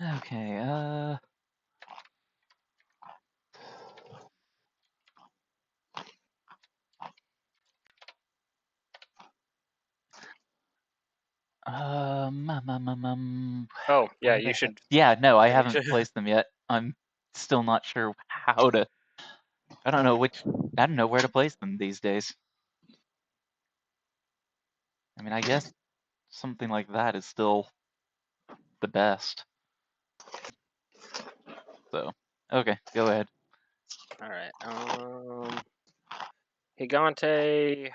Okay, Oh, yeah, where the you heck? should. Yeah, no, I Yeah, you haven't should. placed them yet. I'm still not sure how to. I don't know which. I don't know where to place them these days. I mean, I guess something like that is still the best. So, okay, go ahead. All right. Gigante.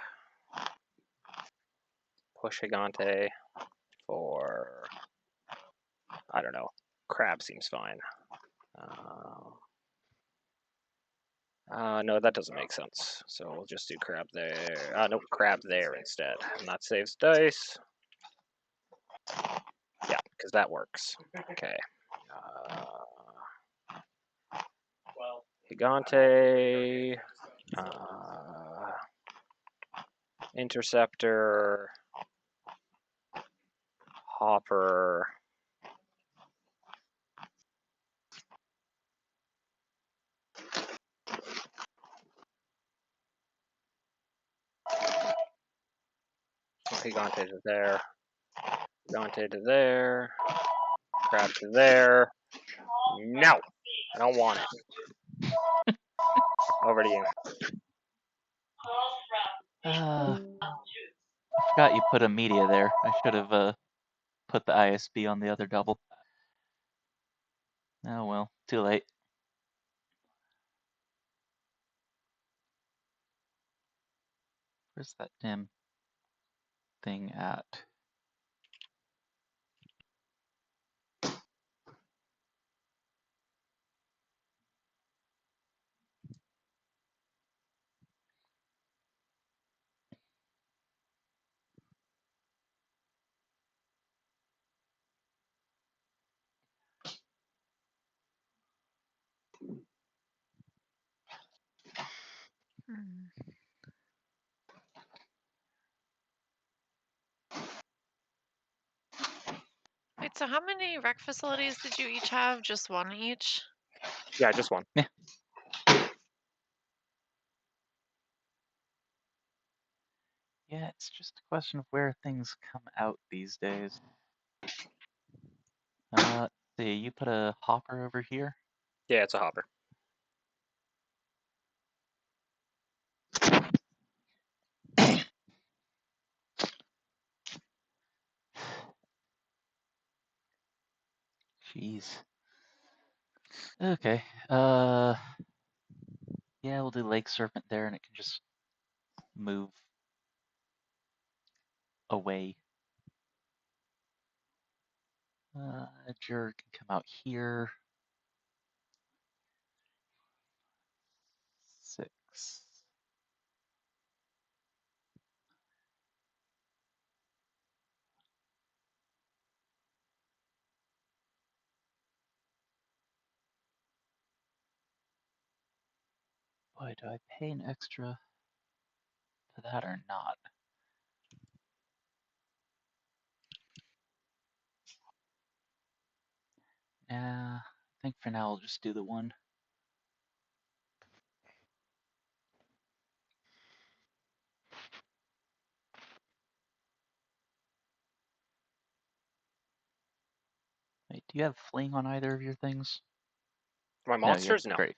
Push Gigante for. I don't know. Crab seems fine. No, that doesn't make sense. So we'll just do crab there. Nope, crab there instead. And that saves dice. Yeah, because that works. Okay. Gigante. Interceptor. Hopper. Gigante to there. Gigante to there. Crab to there. No! I don't want it. Over to you. I forgot you put a media there. I should have put the ISB on the other double. Oh well, too late. Where's that damn thing at? Wait, so how many rec facilities did you each have? Just one each? Yeah, just one. Yeah. Yeah, it's just a question of where things come out these days. Let's see, you put a hopper over here? Yeah, it's a hopper. Jeez. Okay. Yeah, we'll do Lake Serpent there, and it can just move away. Juror can come out here. 6. Boy, do I pay an extra for that or not? Nah, I think for now I'll just do the one. Wait, do you have fling on either of your things? My No, you monsters? No. great.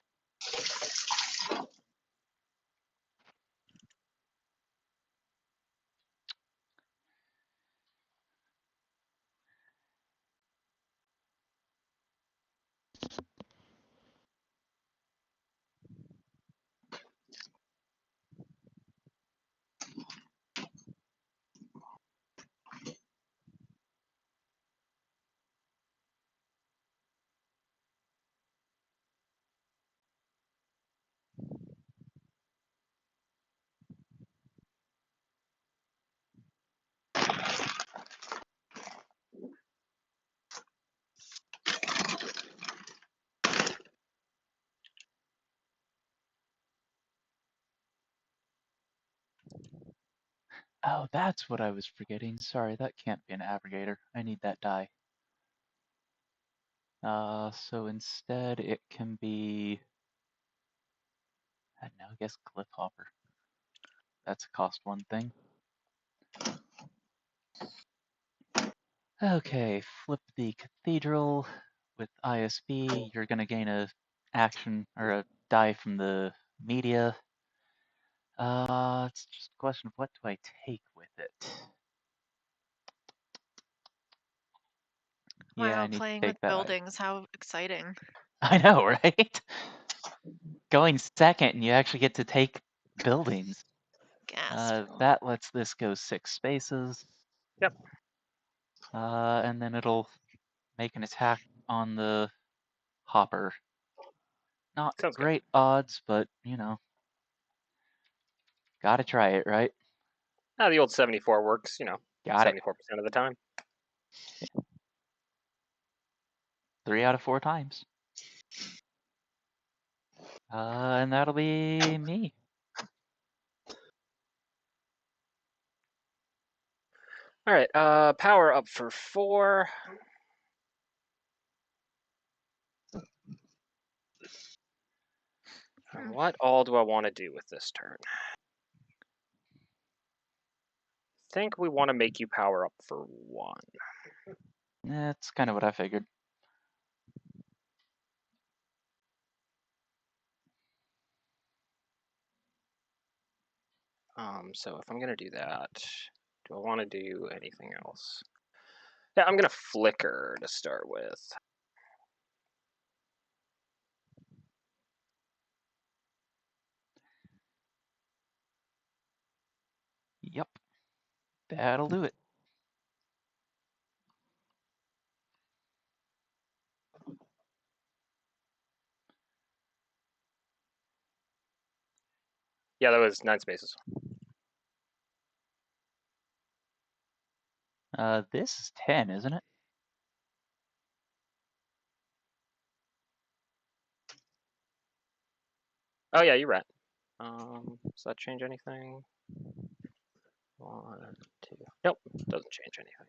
Oh, that's what I was forgetting. Sorry, that can't be an abrogator. I need that die. So instead it can be, I don't know, I guess Cliff Hopper. That's a cost one thing. Okay, flip the Cathedral with ISB. You're gonna gain a action or a die from the media. It's just a question of what do I take with it? Yeah, I Wow, need to playing with take that item. buildings, how exciting. I know, right? Going second and you actually get to take buildings. Gasp. That lets this go 6 spaces. Yep. And then it'll make an attack on the hopper. Not Sounds good. great odds, but you know, gotta try it, right? The old 74 works, Got it. 74% of the time. 3 out of 4 times. And that'll be me. All right, power up for 4. Hmm. What all do I want to do with this turn? I think we want to make you power up for 1. That's kind of what I figured. So if I'm gonna do that, do I want to do anything else? Yeah, I'm gonna flicker to start with. Yep, that'll do it. Yeah, that was 9 spaces. This is 10, isn't it? Oh yeah, you're right. Does that change anything? 1, 2. Nope, doesn't change anything.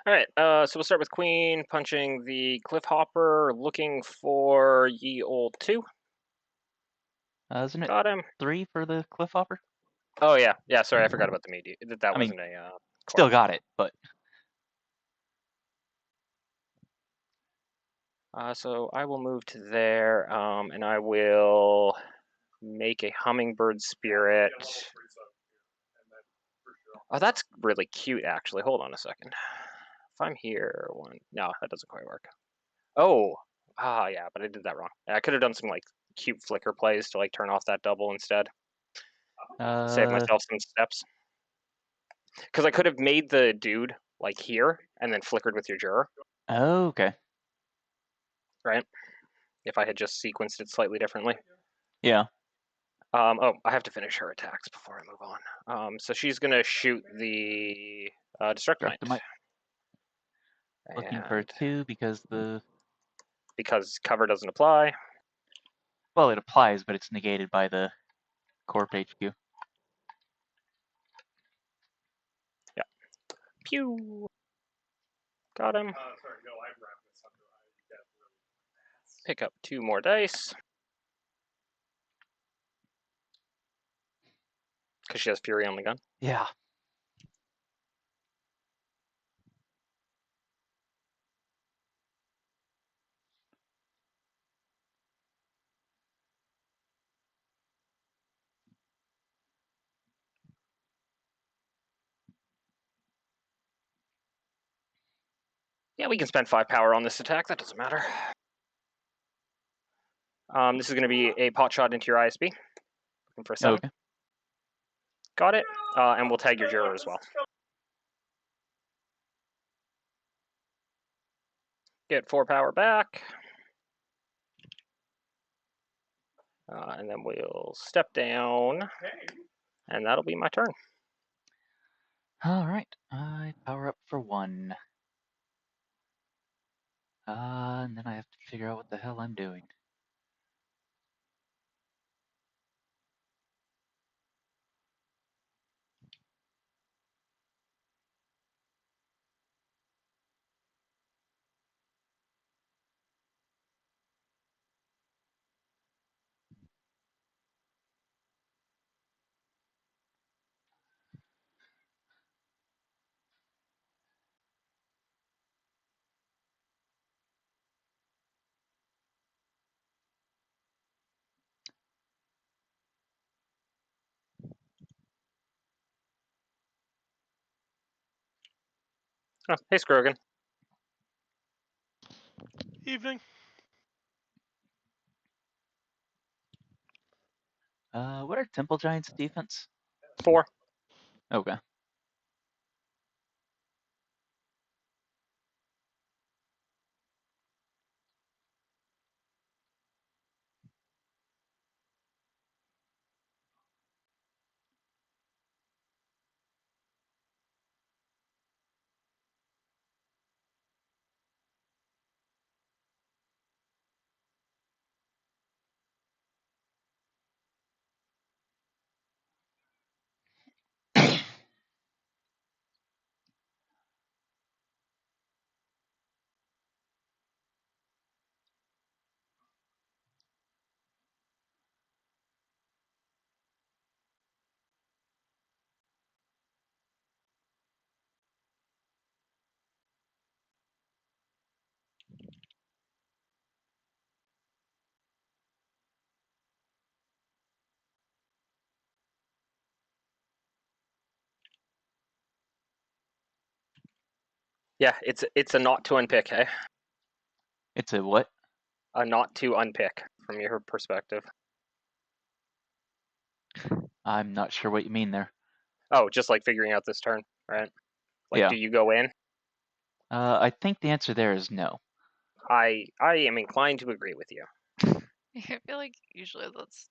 All right, so we'll start with Queen punching the Cliff Hopper, looking for ye old 2. Isn't it Got him. 3 for the Cliff Hopper? Oh yeah, sorry, I forgot about the media. That I mean, wasn't a still core. got it, but So I will move to there, and I will make a hummingbird spirit. Oh, that's really cute, actually. Hold on a second. If I'm here, no, that doesn't quite work. Oh, yeah, but I did that wrong. I could have done some like cute flicker plays to like turn off that double instead. Save myself some steps. Because I could have made the dude like here and then flickered with your juror, okay. right? If I had just sequenced it slightly differently. Yeah. Oh, I have to finish her attacks before I move on. So she's gonna shoot the Destructomite. Destructomite. Looking for And 2 because because cover doesn't apply. well, it applies, but it's negated by the Corp HQ. Yeah. Pew. Got him. Pick up 2 more dice. Because she has Fury on the gun. Yeah. Yeah, we can spend 5 power on this attack. That doesn't matter. This is going to be a pot shot into your ISB. Looking for a 7. Okay. Got it. And we'll tag your juror as well. Get 4 power back. And then we'll step down. And that'll be my turn. All right. I power up for 1. And then I have to figure out what the hell I'm doing. Oh, hey, Scrogan. Evening. What are Temple Giants' defense? 4. Okay. Yeah, it's a not to unpick, hey? It's a what? A not to unpick from your perspective. I'm not sure what you mean there. Oh, just like figuring out this turn, right? Like, Yeah. do you go in? I think the answer there is no. I am inclined to agree with you. I feel like usually that's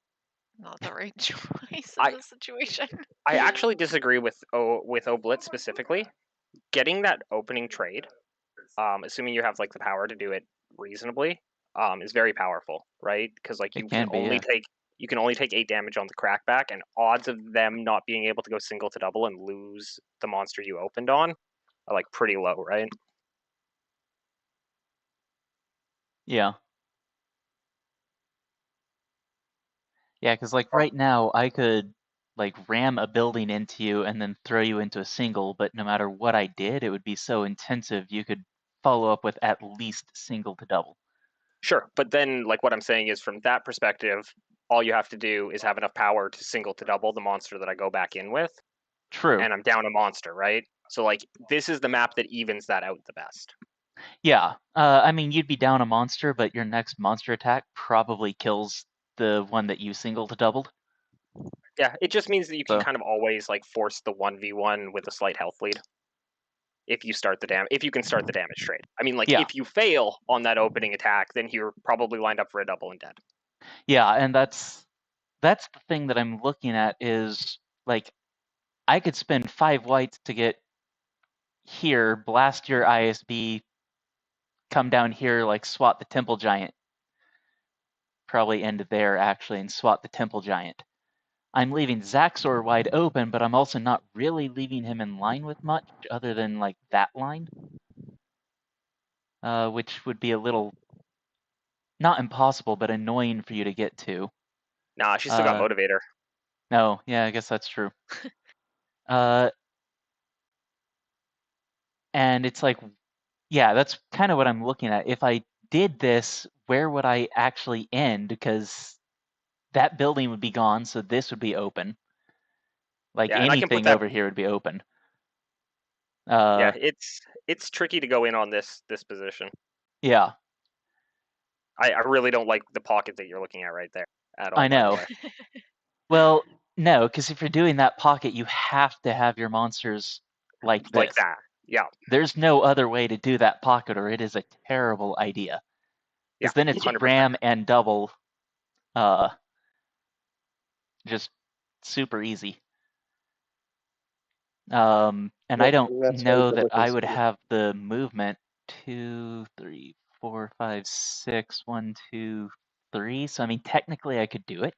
not the right choice I- in this situation. I actually disagree with Oblitz specifically. Getting that opening trade, assuming you have like the power to do it reasonably, is very powerful, right? Because like It can be, you can only take 8 damage on the crackback, and odds of them not being able to go single to double and lose the monster you opened on are like pretty low, right? yeah. Yeah, because like right now I could like ram a building into you and then throw you into a single, but no matter what I did, it would be so intensive you could follow up with at least single to double. Sure, but then like what I'm saying is from that perspective, all you have to do is have enough power to single to double the monster that I go back in with, True. and I'm down a monster, right? So like this is the map that evens that out the best. Yeah. I mean, you'd be down a monster, but your next monster attack probably kills the one that you single to doubled. Yeah, it just means that you can So kind of always like force the 1v1 with a slight health lead. If you start the if you can start the damage trade. I mean, like yeah, if you fail on that opening attack, then you're probably lined up for a double and dead. yeah, and that's the thing that I'm looking at is like I could spend 5 whites to get here, blast your ISB, come down here, like swat the Temple Giant. Probably end there actually and swat the Temple Giant. I'm leaving Zaxor wide open, but I'm also not really leaving him in line with much other than like that line, which would be a little not impossible, but annoying for you to get to. Nah, she still got motivator. No, yeah, I guess that's true. And it's like, yeah, that's kind of what I'm looking at. If I did this, where would I actually end? Because that building would be gone, so this would be open. Like Yeah, and I can put anything that. over here would be open. Yeah, it's tricky to go in on this position. Yeah, I really don't like the pocket that you're looking at right there at all. I By the know. way, Well, no, because if you're doing that pocket, you have to have your monsters like like this. that. Yeah, There's no other way to do that pocket, or it is a terrible idea. yeah, Because then it's 100%. ram and double, uh, just super easy. And I don't That's why know the that book I is would have the movement 2, 3, 4, 5, 6, 1, 2, 3. So I mean, technically, I could do it.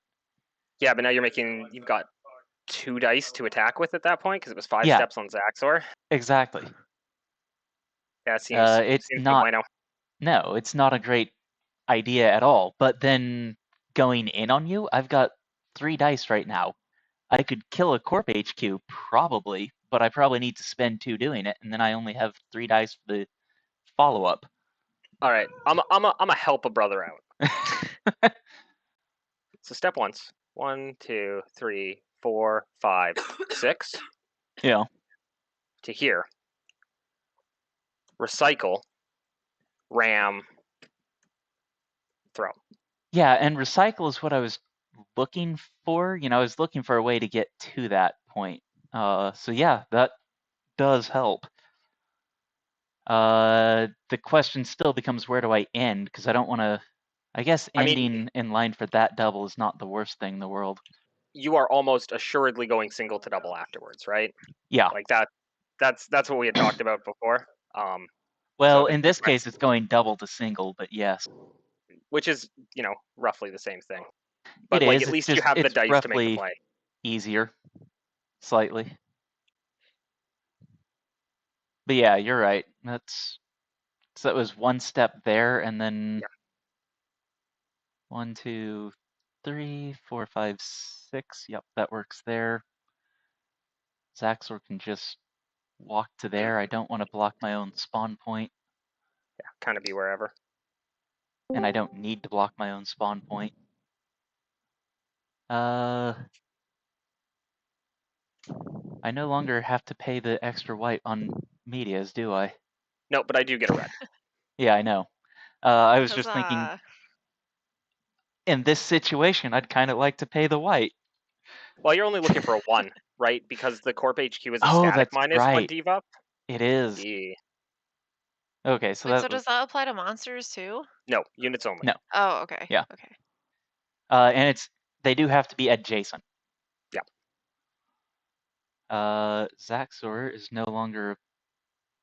Yeah, but now you've got 2 dice to attack with at that point because it was 5 Yeah, steps on Zaxor. exactly. Yeah, it seems It's no not. bueno. No, it's not a great idea at all. But then going in on you, I've got 3 dice right now. I could kill a Corp HQ probably, but I probably need to spend 2 doing it, and then I only have 3 dice for the follow up. All right, I'm a help a brother out. So step once. 1, 2, 3, 4, 5, 6 Yeah. to here. recycle, ram, throw. Yeah, and recycle is what I was looking for. I was looking for a way to get to that point. So yeah, that does help. The question still becomes, where do I end? Because I don't want to. I guess I mean, ending in line for that double is not the worst thing in the world. you are almost assuredly going single to double afterwards, right? Yeah. Like that. That's what we had talked about before. Well, so in this case, it's going double to single, but yes, which is roughly the same thing. it But like is. at It's least you just have the it's dice to make the roughly play. easier, slightly. But yeah, you're right. So that was one step there, and then Yeah. 1, 2, 3, 4, 5, 6. Yep, that works there. Zaxor can just walk to there. I don't want to block my own spawn point, Yeah, kind of be wherever. and I don't need to block my own spawn point. I no longer have to pay the extra white on medias, do I? No, but I do get a red. Yeah, I know. I was just thinking, Huzzah. in this situation, I'd kind of like to pay the white. Well, you're only looking for a 1, right? Because the Corp HQ is a Oh, static that's -1 right. debuff. It is. Yeah. Okay, so Wait, that so does that apply to monsters too? No, units only. No. Oh, okay. Yeah. Okay. And they do have to be adjacent. Yeah. Zaxor is no longer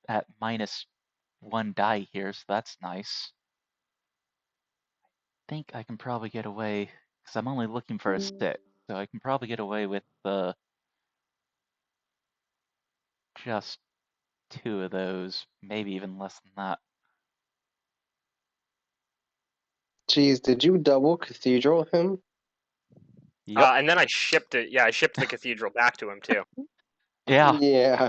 at -1 die here, so that's nice. I think I can probably get away, because I'm only looking for a 6, so I can probably get away with just 2 of those, maybe even less than that. Jeez, did you double cathedral him? Yep. And then I shipped it. Yeah, I shipped the cathedral back to him too. Yeah. Yeah.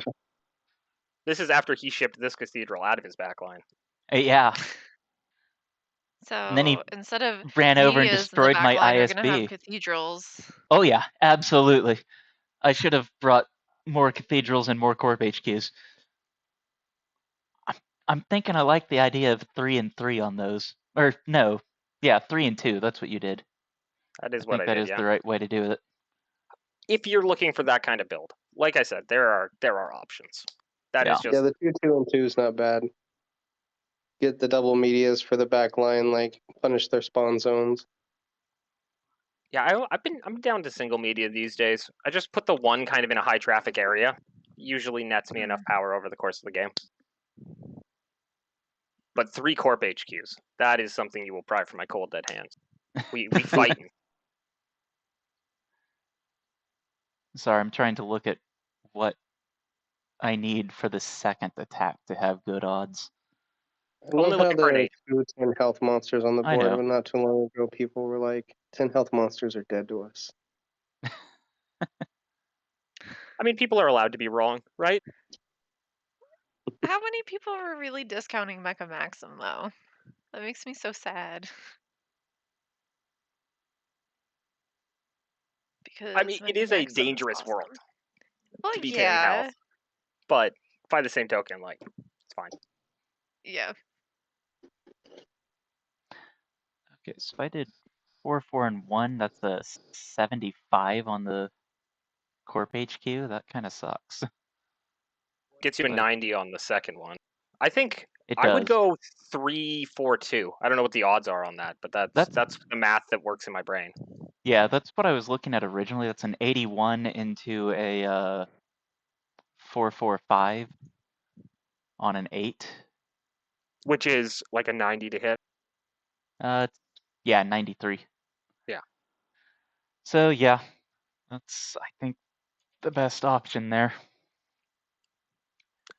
This is after he shipped this cathedral out of his backline. Yeah. And then he So instead of ran over and medias in the destroyed back my line, you're gonna have ISB. cathedrals. Oh yeah, absolutely. I should have brought more cathedrals and more Corp HQs. I'm thinking I like the idea of 3 and 3 on those. Or no, yeah, 3 and 2. That's what you did. That is I what think I that did. is Yeah. the right way to do it. If you're looking for that kind of build, like I said, there are options. That is Yeah. just Yeah, the 2-2 and 2 is not bad. Get the double medias for the back line, like punish their spawn zones. yeah. I'm down to single media these days. I just put the 1 kind of in a high traffic area. Usually nets me enough power over the course of the game. But 3 Corp HQs, that is something you will pry from my cold dead hands. We fight. Sorry, I'm trying to look at what I need for the second attack to have good odds. I Only love how looking for an there are 8. 2 10 health monsters on the I board, know. but not too long ago people were like, 10 health monsters are dead to us. I mean, people are allowed to be wrong, right? How many people were really discounting Mecha Maxim though? That makes me so sad. Because I mean, it Mecha is a Maxim is dangerous awesome. world Well, to be tanning yeah. health. But by the same token, like, it's fine. Yeah. Okay, so if I did 4, 4, and 1, that's a 75 on the Corp HQ. That kind of sucks. Gets you a But 90 on the second one. I think it I would does. go 3, 4, 2. I don't know what the odds are on that, but that's the math that works in my brain. Yeah, that's what I was looking at originally. That's an 81 into a 4, 4, 5 on an 8. Which is like a 90 to hit. Yeah, 93. Yeah. So yeah, that's, I think, the best option there.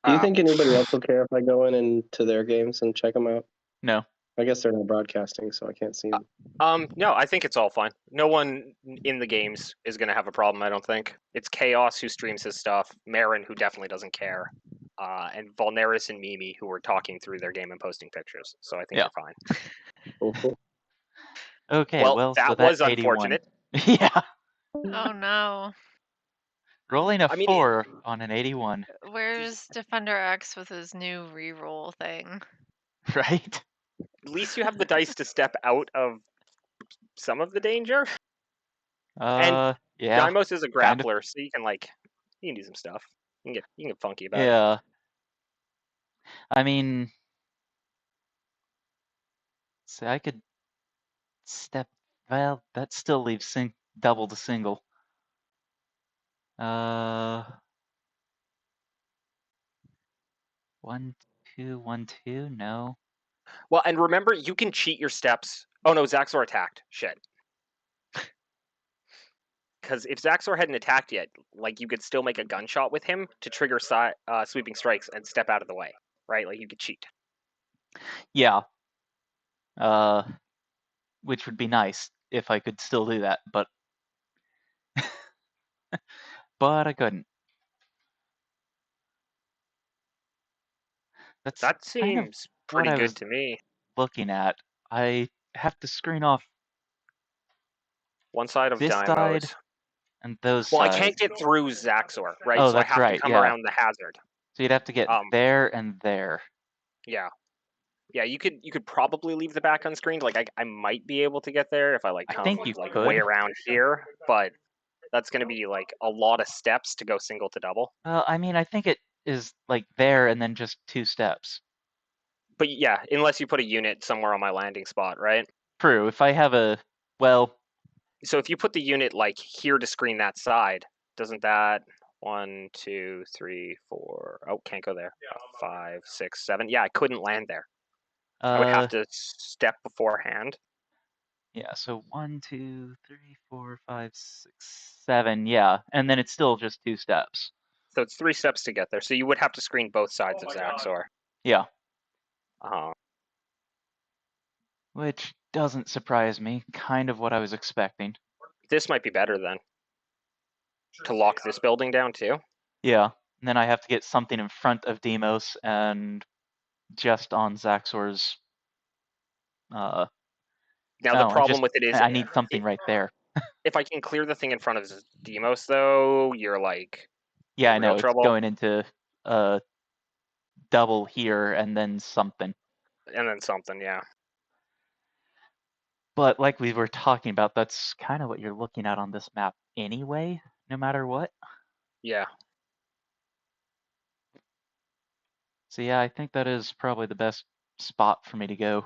Do you think anybody else will care if I go in into their games and check them out? No. I guess they're not broadcasting, so I can't see them. No, I think it's all fine. No one in the games is going to have a problem, I don't think. It's Chaos who streams his stuff, Marin who definitely doesn't care, and Volneris and Mimi who were talking through their game and posting pictures. So I think Yeah. you're fine. Cool. Okay, Well, well, that so was that 81. unfortunate. Yeah. Oh no. Rolling a I mean, 4 on an 81, Where's Defender X with his new reroll thing? right? at least you have the dice to step out of some of the danger. And Yeah, Deimos is a kind of. grappler, so you can do some stuff. You can get funky about it. Yeah. I mean, see, I could step. Well, that still leaves double to single. 1, 2, 1, 2. No. Well, and remember, you can cheat your steps. Oh no, Zaxor attacked. Shit. Because if Zaxor hadn't attacked yet, like you could still make a gunshot with him to trigger sweeping strikes and step out of the way, right? Like you could cheat. Yeah. Which would be nice if I could still do that, but I couldn't. That's That kind of seems what pretty I good was to me. looking at. I have to screen off One side of this side Deimos. and those Well, I sides. can't get through Zaxor, right? Oh, So I that's have to right. come Yeah. around the hazard. So you'd have to get there and there. Yeah. Yeah, you could probably leave the back unscreened. Like I might be able to get there if I I come think you like could. way around here, but that's going to be like a lot of steps to go single to double. Well, I mean, I think it is like there and then just 2 steps. But yeah, unless you put a unit somewhere on my landing spot, right? True. If I have So if you put the unit like here to screen that side, doesn't that 1, 2, 3, 4? Oh, can't go there. 5, 6, 7. Yeah, I couldn't land there. I would have to step beforehand. yeah, so 1, 2, 3, 4, 5, 6, 7, yeah, and then it's still just 2 steps. So it's 3 steps to get there. So you would have to screen both sides of Zaxor. Yeah. Uh, Which doesn't surprise me. Kind of what I was expecting. this might be better then. To lock this building down too. Yeah. And then I have to get something in front of Demos and just on Zaxor's. Now the problem with it is I need something right there. if I can clear the thing in front of Demos, though, you're like Yeah, I in know. real It's trouble. going into double here and then something. And then something, yeah. But like we were talking about, that's kind of what you're looking at on this map anyway, no matter what. Yeah. So yeah, I think that is probably the best spot for me to go.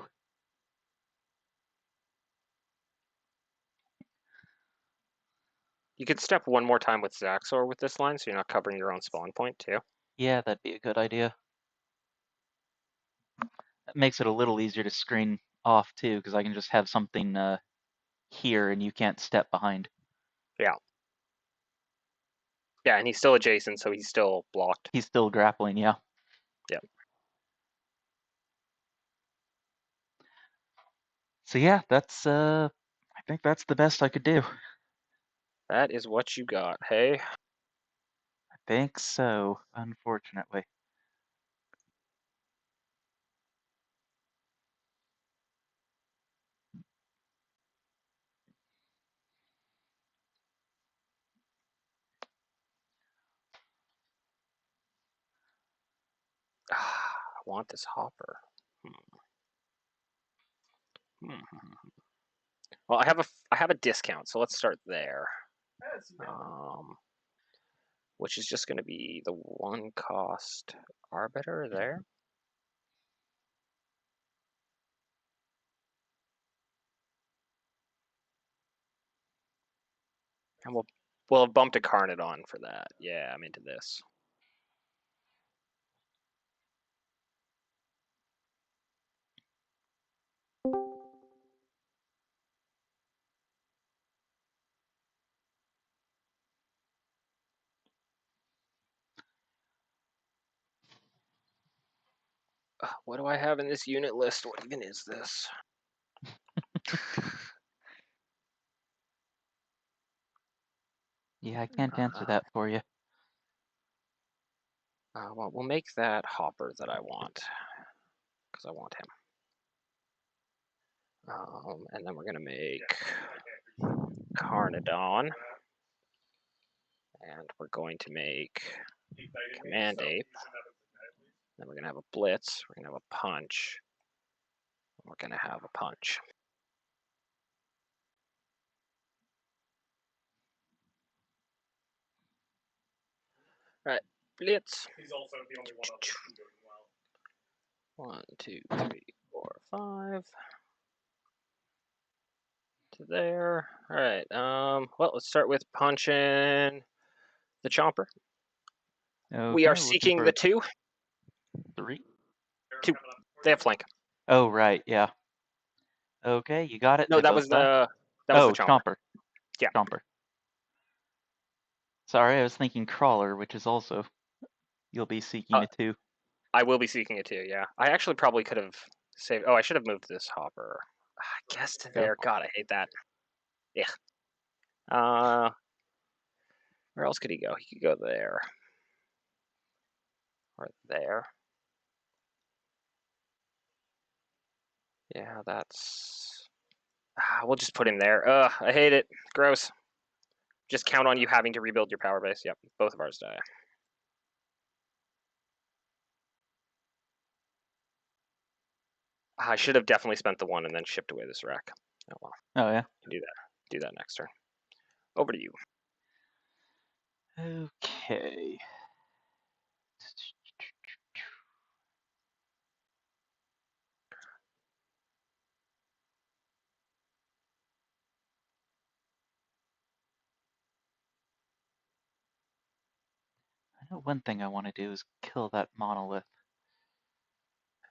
You could step one more time with Zaxor with this line, so you're not covering your own spawn point too. Yeah, that'd be a good idea. That makes it a little easier to screen off too, because I can just have something here and you can't step behind. Yeah. Yeah, and he's still adjacent, so he's still blocked. He's still grappling, yeah. Yeah. So yeah, that's I think that's the best I could do. That is what you got, hey? I think so, unfortunately. I want this hopper. Well, I have a discount, so let's start there. Which is just going to be the 1 cost arbiter there. And we'll have bumped a Carnodon for that. Yeah, I'm into this. What do I have in this unit list? What even is this? Yeah, I can't answer that for you. Well, we'll make that hopper that I want, because I want him. And then we're going to make Carnodon. And we're going to make Command Ape. Then we're going to have a Blitz. We're going to have a Punch. We're going to have a Punch. All right, Blitz. He's also the only one of us who's doing well. 1, 2, 3, 4, 5. To there. All right. Well, let's start with punching the Chomper. Okay, We are looking seeking for the 2. 3. 2. They have flank. Oh, right, yeah. Okay, you got it. No, They that both was die. the Chomper. Chomper. Yeah. Chomper. Sorry, I was thinking Crawler, which is also you'll be seeking it too. I will be seeking it too. Yeah. I actually probably could have saved. Oh, I should have moved this Hopper. I guess to there. God, I hate that. Yeah. Where else could he go? He could go there. Or there. Yeah, that's... we'll just put him there. Ugh, I hate it. Gross. Just count on you having to rebuild your power base. Yep, both of ours die. I should have definitely spent the 1 and then shipped away this wreck. Oh well. Oh yeah. Do that. Do that next turn. Over to you. Okay. I know one thing I want to do is kill that monolith.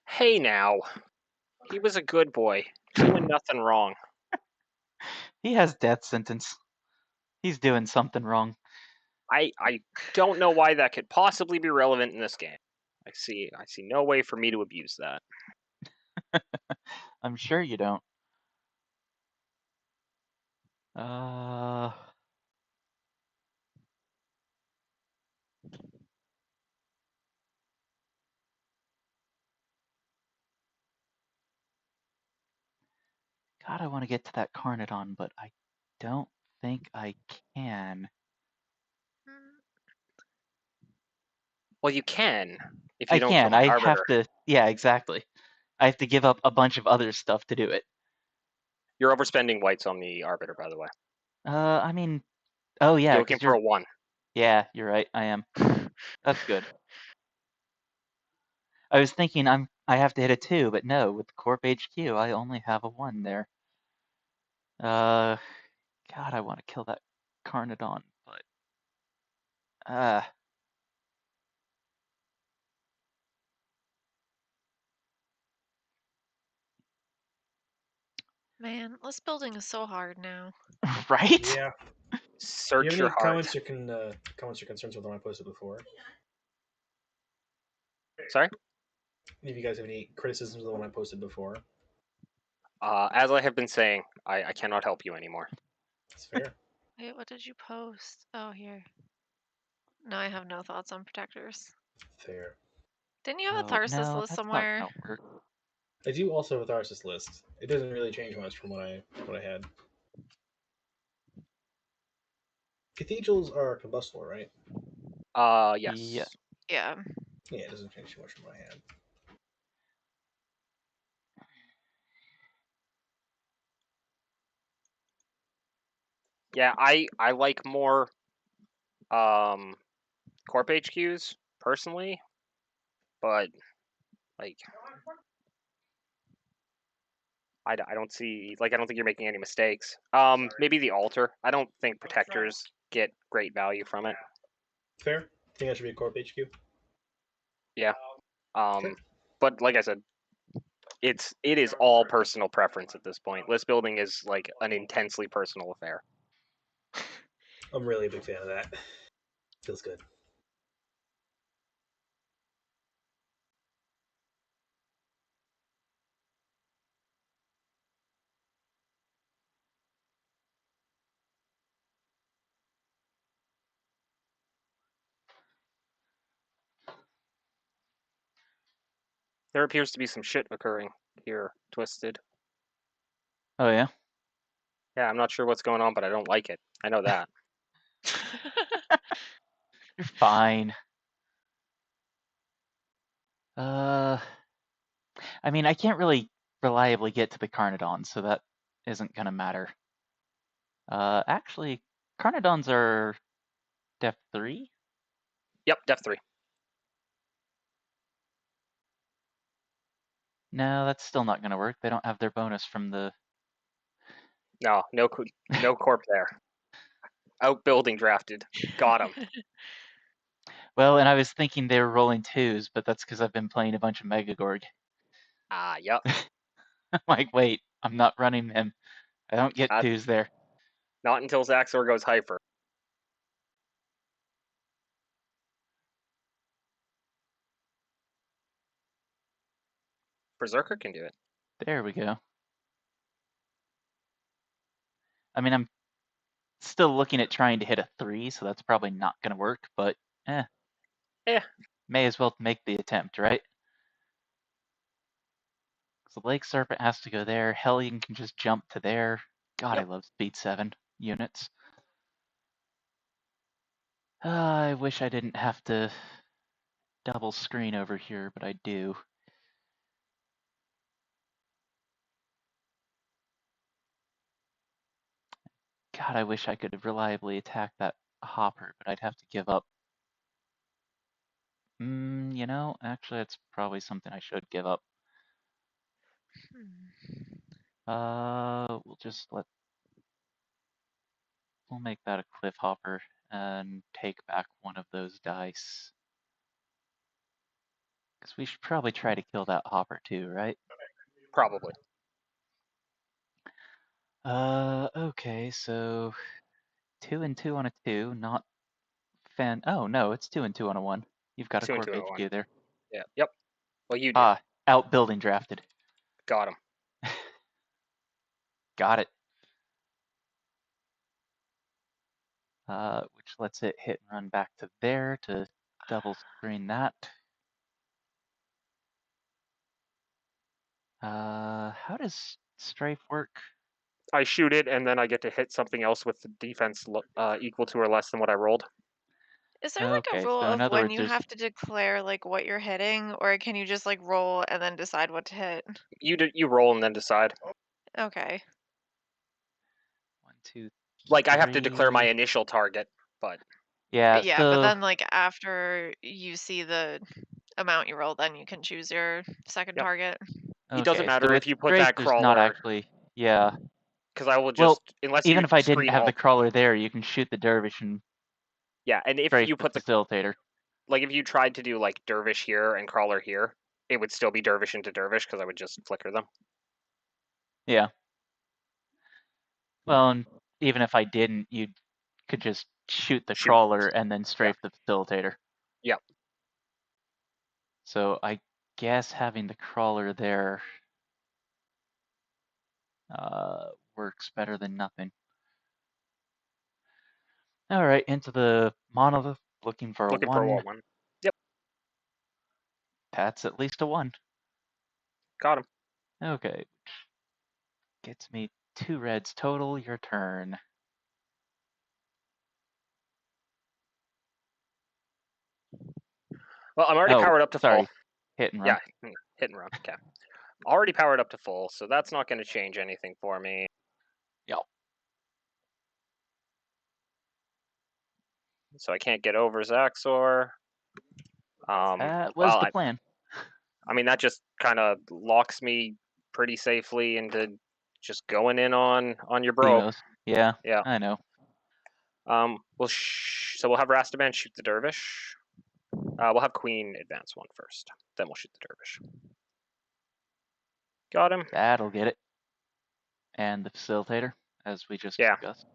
Hey now. He was a good boy. Doing nothing wrong. He has death sentence. He's doing something wrong. I don't know why that could possibly be relevant in this game. I see no way for me to abuse that. I'm sure you don't. God, I want to get to that Carnodon, but I don't think I can. Well, you can if you don't I kill my have Arbiter. to. Yeah, exactly. I have to give up a bunch of other stuff to do it. You're overspending whites on the Arbiter, by the way. I mean, oh yeah, You're looking for a 1. Yeah, you're right. I am. That's good. I was thinking I have to hit a 2, but no, with Corp HQ, I only have a 1 there. God, I want to kill that Carnodon, but Man, this building is so hard now. right? Yeah. Search Do you your have any heart. comments or concerns with the one I posted before? Sorry? If you guys have any criticisms of the one I posted before? As I have been saying, I cannot help you anymore. That's fair. Wait, what did you post? Oh, here. No, I have no thoughts on protectors. Fair. Didn't you have a Oh, Tharsis no, list that's somewhere? not gonna work. I do also have a Tharsis list. It doesn't really change much from what I had. Cathedrals are combustible, right? Yes. Yeah. Yeah. Yeah, it doesn't change too much from what I had. Yeah, I like more Corp HQs personally, but like I don't see I don't think you're making any mistakes. Maybe the altar. I don't think protectors get great value from it. Fair. Think that should be a Corp HQ. Yeah. Okay. But like I said, it is all personal preference at this point. List building is like an intensely personal affair. I'm really a big fan of that. Feels good. There appears to be some shit occurring here, Twisted. Oh yeah. Yeah, I'm not sure what's going on, but I don't like it. I know that. You're fine. I mean, I can't really reliably get to the Carnodons, so that isn't gonna matter. Actually, Carnodons are def 3? Yep, def 3. No, that's still not gonna work. They don't have their bonus from the... No corp there. Outbuilding drafted. Got him. Well, and I was thinking they were rolling 2s, but that's because I've been playing a bunch of Megagorg. Yep. I'm like, wait, I'm not running him. I don't get 2s there. Not until Zaxor goes hyper. Berserker can do it. There we go. I mean, I'm still looking at trying to hit a 3, so that's probably not going to work, but may as well make the attempt, right? So Lake Serpent has to go there. Hellion can just jump to there. God, Yep. I love speed 7 units. I wish I didn't have to double screen over here, but I do. God, I wish I could reliably attack that hopper, but I'd have to give up. You know, actually, that's probably something I should give up. We'll just we'll make that a cliff hopper and take back one of those dice. Because we should probably try to kill that hopper too, right? Probably. Okay, so 2 and 2 on a 2, not oh no, it's 2 and 2 on a 1. You've got a 2 and Corp 2 and a 1. HQ there. Yeah. Yep. Well, you do. Outbuilding drafted. Got him. Got it. Which lets it hit and run back to there to double screen that. How does strafe work? I shoot it, and then I get to hit something else with the defense equal to or less than what I rolled. Is there like a Okay, rule so in of other when words, you have to declare like what you're hitting, or can you just like roll and then decide what to hit? You roll and then decide. Okay. 1, 2, Like I have to declare my 3. initial target, but Yeah, Yeah, but so then like after you see the amount you roll, then you can choose your second Yep. target. It doesn't okay, so matter with if you put strafe, that there's not crawler, actually, yeah. because I will Well, just unless even you if I didn't screen have the all. crawler there, you can shoot the dervish and Yeah, and if strafe you the put the facilitator. like if you tried to do like dervish here and crawler here, it would still be dervish into dervish because I would just flicker them. Yeah. Well, and even if I didn't, you could just shoot the Shoot. crawler and then strafe the facilitator. Yep. So I guess having the crawler there works better than nothing. All right, into the monolith, looking for a Looking for a 1. 1. Yep, That's at least a 1. got him. Okay. Gets me 2 reds total. Your turn. Well, I'm already powered up to sorry. full. Hit and run. Yeah, hit and run. Okay. Already powered up to full, so that's not going to change anything for me. Yep. So I can't get over Zaxor. That was the plan. I mean, that just kind of locks me pretty safely into just going in on your bro. Demos. Yeah. Yeah. I know. So we'll have Rastaban shoot the dervish. We'll have Queen advance 1 first. Then we'll shoot the dervish. Got him. That'll get it. And the facilitator, as we just discussed.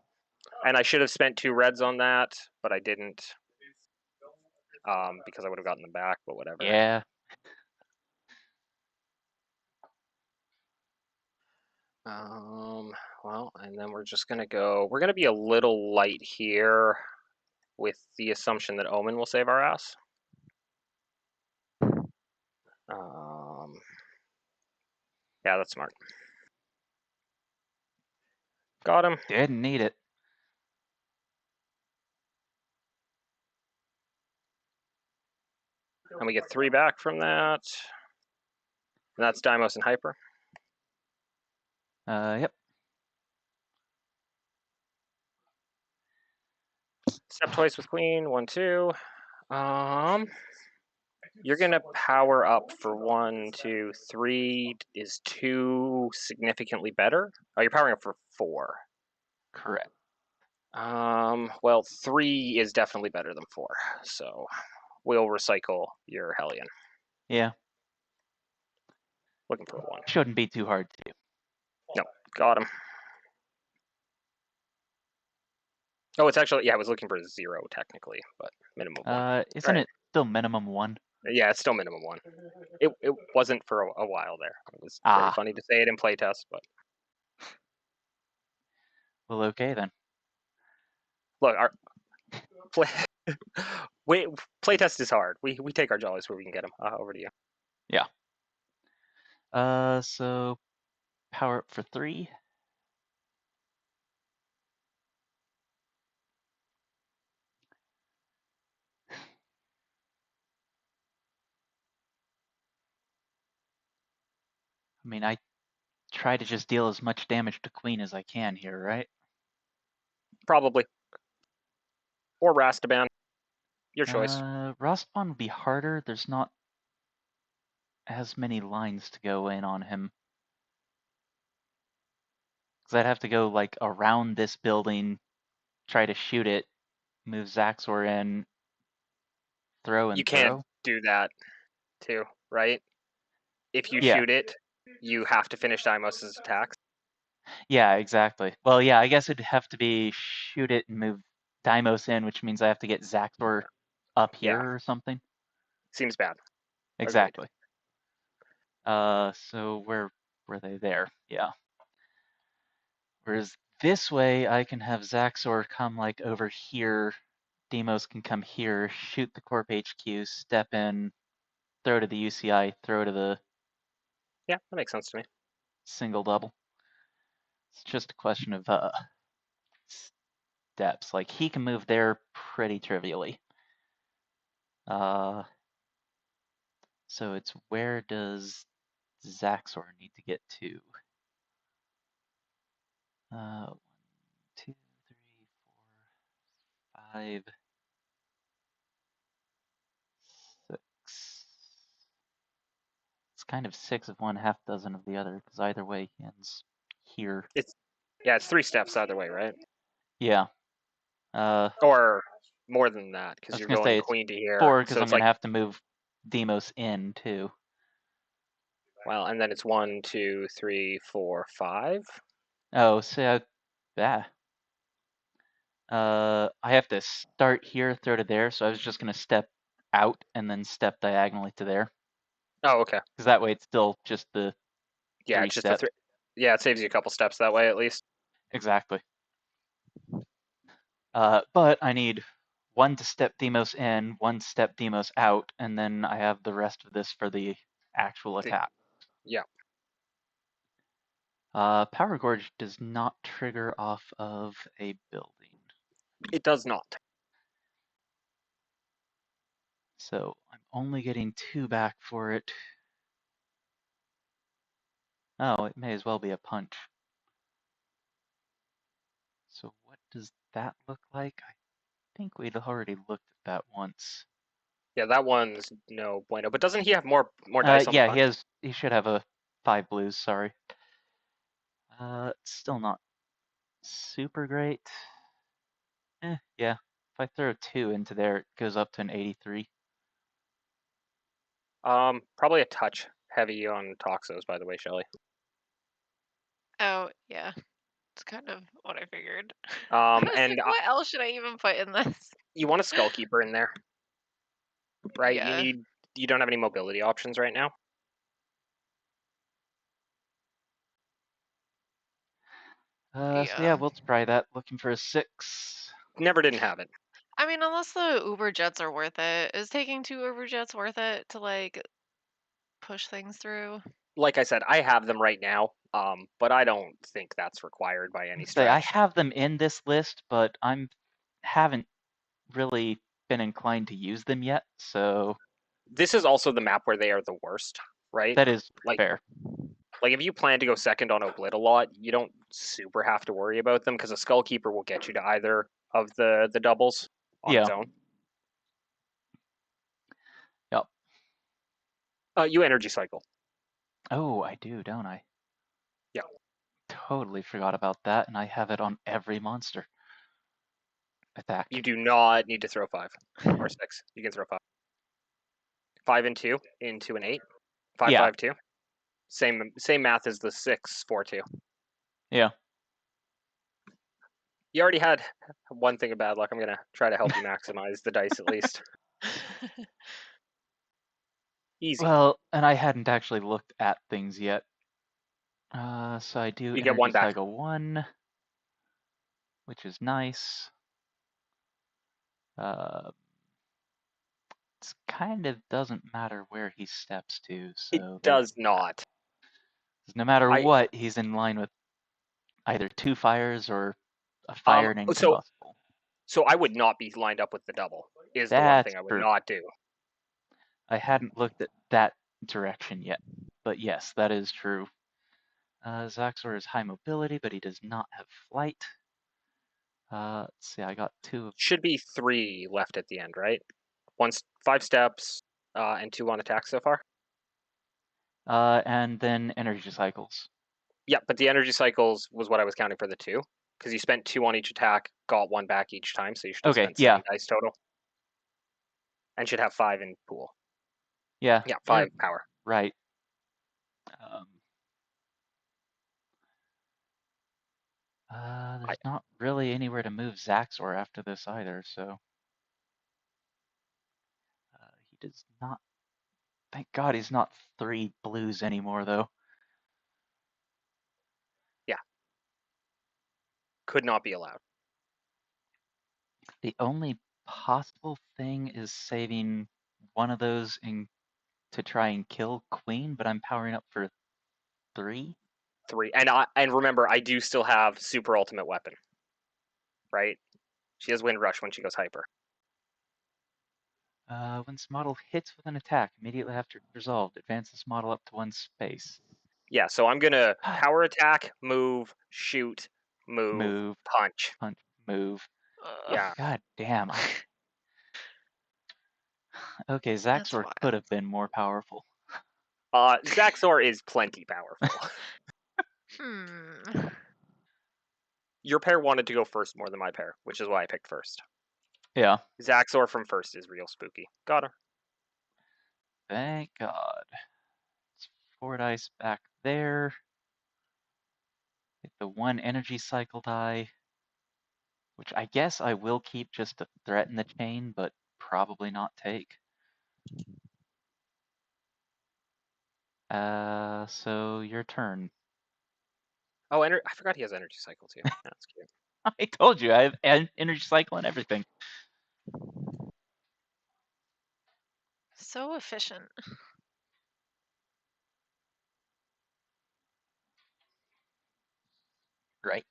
And I should have spent 2 reds on that, but I didn't. Because I would have gotten them back, but whatever. Yeah. Well, and then we're just gonna go. We're gonna be a little light here, with the assumption that Omen will save our ass. Yeah, that's smart. Got him. Didn't need it. And we get 3 back from that. And that's Deimos and Hyper. Yep. Step twice with Queen. 1, 2. You're gonna power up for 1, 2, 3. Is 2 significantly better? Oh, you're powering up for 4. Correct. Well, 3 is definitely better than 4. So we'll recycle your Hellion. Yeah. Looking for 1. Shouldn't be too hard to do. No, got him. Oh, it's actually, yeah, I was looking for 0 technically, but minimum 1. Isn't Right. it still minimum 1? Yeah, it's still minimum 1. It wasn't for a while there. It was very funny to say it in playtest, but Well, okay then. look, our play wait, playtest is hard. We take our jollies where we can get them. Over to you. So power up for 3. I mean, I try to just deal as much damage to Queen as I can here, right? Probably. Or Rastaban. Your choice. Rostbon would be harder. There's not as many lines to go in on him. Because I'd have to go like around this building, try to shoot it, move Zaxor in, throw and You can't throw. do that too, right? If you Yeah. shoot it, you have to finish Deimos' attacks. Yeah, exactly. Well, yeah, I guess it'd have to be shoot it and move Deimos in, which means I have to get Zaxor up here Yeah. or something. Seems bad. Exactly. So where were they there? Yeah. Whereas this way, I can have Zaxor come like over here. Demos can come here, shoot the Corp HQ, step in, throw to the UCI, throw to the Yeah, that makes sense to me. single double. It's just a question of steps. Like he can move there pretty trivially. So it's where does Zaxor need to get to? 1, 2, 3, 4, 5, 6. It's kind of 6 of one, half dozen of the other, because either way he ends here. It's 3 steps either way, right? Yeah. Or more than that, I because was you're gonna going say it's Queen to here. 4 because So I'm it's gonna like, have to move Demos in too. well, and then it's 1, 2, 3, 4, 5. Oh, so I have to start here, throw to there, so I was just gonna step out and then step diagonally to there. Oh, okay. Because that way it's still just the Yeah, 3 it's just steps. the 3. Yeah, it saves you a couple steps that way at least. Exactly. But I need 1 to step Demos in, 1 step Demos out, and then I have the rest of this for the actual attack. Yeah. Power Gorge does not trigger off of a building. It does not. So I'm only getting 2 back for it. Oh, it may as well be a punch. So what does that look like? I think we'd already looked at that once. Yeah, that one's no bueno. But doesn't he have more dice on the Yeah, punch? he should have a 5 blues, sorry. It's still not super great. Yeah. If I throw 2 into there, it goes up to an 83. Probably a touch heavy on Toxos, by the way, Shelly. Oh, yeah. It's kind of what I figured. I was And like, what else should I even put in this? you want a Skullkeeper in there, right? Yeah. You don't have any mobility options right now. So yeah, we'll try that. Looking for a 6. Never didn't have it. I mean, unless the Uber jets are worth it. Is taking 2 Uber jets worth it to like push things through? Like I said, I have them right now, but I don't think that's required by any Say I stretch. have them in this list, but haven't really been inclined to use them yet. So This is also the map where they are the worst, right? That is Like- fair. Like if you plan to go second on Oblit a lot, you don't super have to worry about them because a Skullkeeper will get you to either of the doubles on its Yeah. own. Yep. You energy cycle. Oh, I do, don't I? Yeah. Totally forgot about that, and I have it on every monster attack. You do not need to throw 5 or 6. You can throw 5. 5 and 2 into an 8. 5, Yeah. 5, 2. Same math as the 6, 4, 2. Yeah. You already had one thing of bad luck. I'm gonna try to help you maximize the dice at least. Easy. Well, and I hadn't actually looked at things yet. So I do You energy get 1 back. cycle 1, which is nice. It kind of doesn't matter where he steps to, so It there's does that. not. 'Cause no matter I- what, he's in line with either 2 fires or a fire and so- incombustible. So I would not be lined up with the double. Is the one thing That's I would true. not do. I hadn't looked at that direction yet, but yes, that is true. Zaxor has high mobility, but he does not have flight. Let's see, I got 2 of Should be 3 left at the end, right? 5 steps and 2 on attack so far. and then energy cycles. Yeah, but the energy cycles was what I was counting for the 2, because you spent 2 on each attack, got 1 back each time, so you should have Okay, spent yeah. 7 dice total. And should have 5 in pool. Yeah. Yeah, 5 power. Right. There's not really anywhere to move Zaxor after this either, so he does not. Thank God he's not 3 blues anymore, though. Could not be allowed. The only possible thing is saving one of those to try and kill Queen, but I'm powering up for 3. 3. And remember, I do still have super ultimate weapon. Right? She has wind rush when she goes hyper. When this model hits with an attack, immediately after it's resolved, advance this model up to 1 space. Yeah, so I'm gonna power attack, move, shoot, move, punch. Move. Yeah. God damn. Okay, Zaxor wild. could have been more powerful. Zaxor is plenty powerful. Your pair wanted to go first more than my pair, which is why I picked first. Yeah. Zaxor from first is real spooky. Got her. Thank God. It's 4 dice back there. Get the 1 energy cycle die, which I guess I will keep just to threaten the chain, but probably not take. So your turn. Oh, I forgot he has energy cycle too. That's cute. I told you, I have energy cycle and everything. So efficient. Right.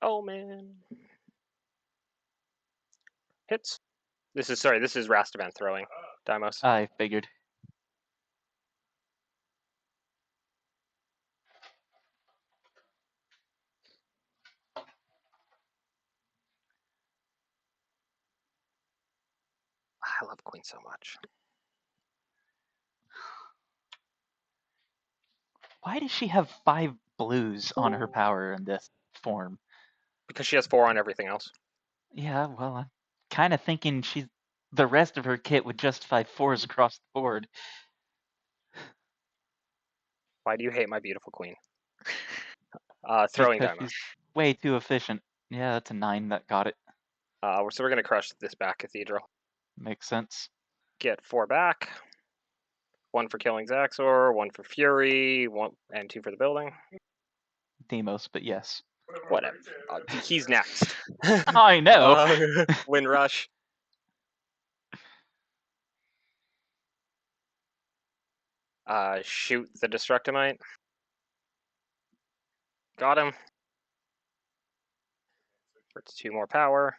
Oh man. Hits. This is Rastavan throwing. Deimos. I figured. I love Queen so much. Why does she have 5 blues on her power in this form? Because she has 4 on everything else. Yeah, well, I'm kind of thinking the rest of her kit would justify 4s across the board. Why do you hate my beautiful queen? Throwing Because Deimos. she's way too efficient. Yeah, that's a 9 that got it. So we're gonna crush this back cathedral. Makes sense. Get 4 back. 1 for killing Zaxor, 1 for Fury, 1 and 2 for the building. Demos, but yes. Whatever. He's next. I know. Wind rush. Shoot the Destructomite. Got him. For its 2 more power.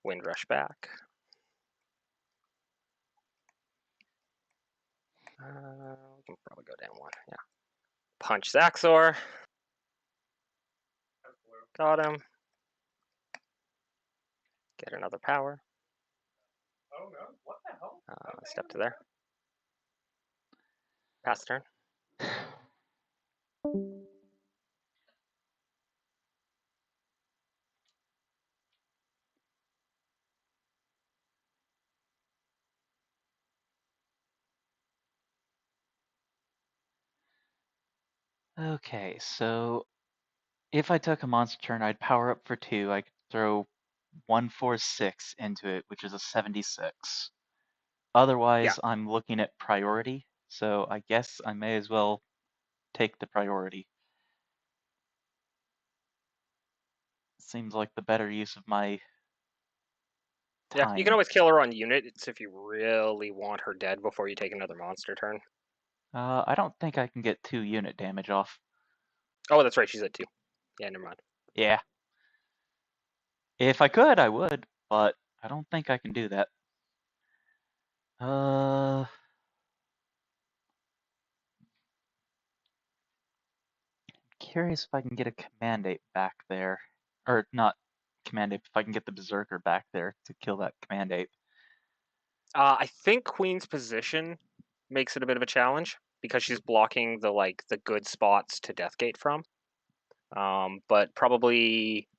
Wind Rush back. We can probably go down 1. Yeah. Punch Zaxor. Got him. Get another power. Oh no! What the hell? Step to there. Pass turn. Okay, so if I took a monster turn, I'd power up for 2. I could throw 146 into it, which is a 76. Yeah. Otherwise, I'm looking at priority, so I guess I may as well take the priority. Seems like the better use of my Yeah, time. you can always kill her on unit. It's if you really want her dead before you take another monster turn. I don't think I can get 2 unit damage off. Oh, that's right. She's at 2. Yeah, never mind. Yeah. If I could, I would, but I don't think I can do that. Curious if I can get a command ape back there. Or not command ape, if I can get the berserker back there to kill that command ape. I think Queen's position makes it a bit of a challenge because she's blocking the good spots to Deathgate from. But probably.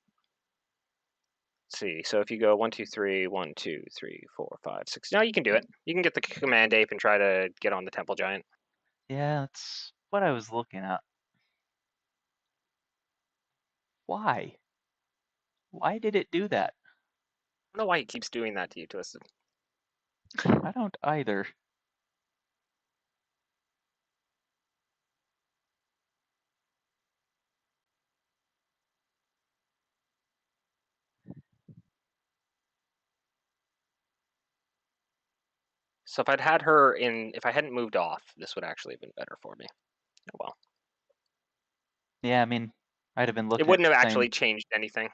Let's see. So if you go 1, 2, 3, 1, 2, 3, 4, 5, 6. No, you can do it. You can get the command ape and try to get on the Temple Giant. Yeah, that's what I was looking at. Why? Why did it do that? I don't know why it keeps doing that to you, Twisted. I don't either. So if I'd had her if I hadn't moved off, this would actually have been better for me. Oh well. Yeah, I mean, I'd have been It looking at wouldn't have the actually same. changed anything.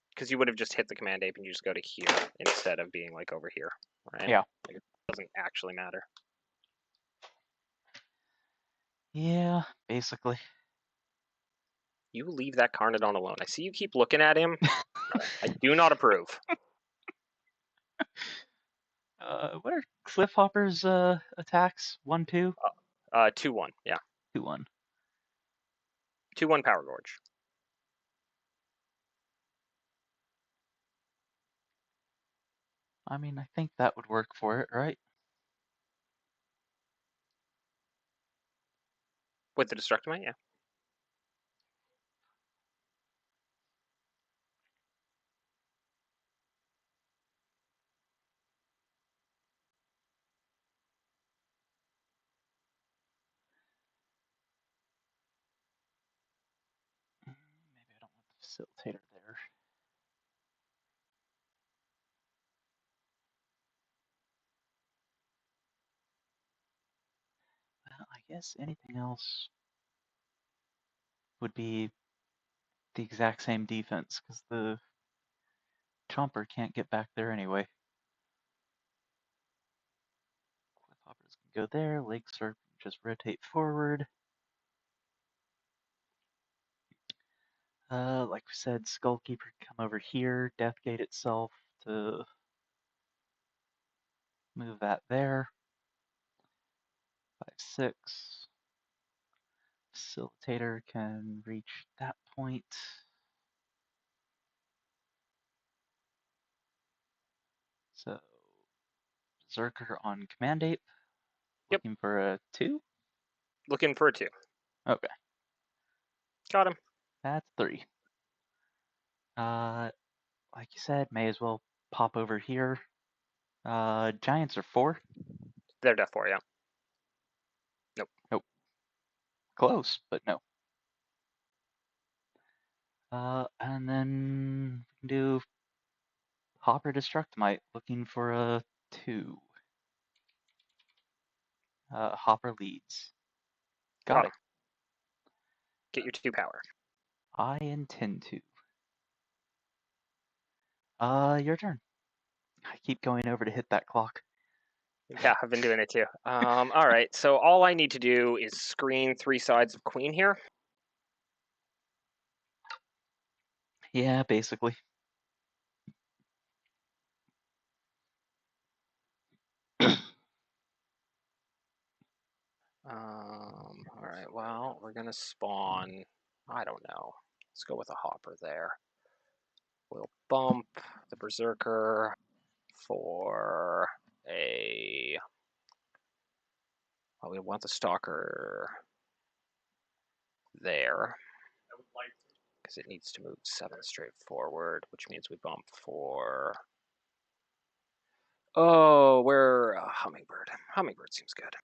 Because you would have just hit the command ape and you just go to here instead of being like over here, right? Yeah. Like, it doesn't actually matter. Yeah, basically. You leave that Carnodon alone. I see you keep looking at him. I do not approve. What are Cliffhopper's attacks? 1, 2? 2-1, yeah. 2, 1. 2-1 Power Gorge. I mean, I think that would work for it, right? With the Destructomite, yeah. Maybe I don't want the facilitator there. Well, I guess anything else would be the exact same defense, because the Chomper can't get back there anyway. Cliffhoppers can go there, Lake Serpent just rotate forward. Like we said, Skullkeeper can come over here, Deathgate itself to move that there. 5, 6. Facilitator can reach that point. So Berserker on Command Ape. Yep. Looking for a 2? Looking for a 2. Okay. Got him. That's 3. Like you said, may as well pop over here. Giants are 4. They're death for, yeah. Nope. Close, but no. And then we can do Hopper Destructomite, looking for a 2. Hopper leads. Got Got him. it. Get your 2 power. I intend to. Your turn. I keep going over to hit that clock. Yeah, I've been doing it too. All right, so all I need to do is screen 3 sides of queen here. Yeah, basically. All right, well, we're gonna spawn, I don't know. Let's go with a hopper there. We'll bump the berserker for a, well, we want the stalker there because it needs to move 7 straight forward, which means we bump for, oh, we're hummingbird. Hummingbird seems good.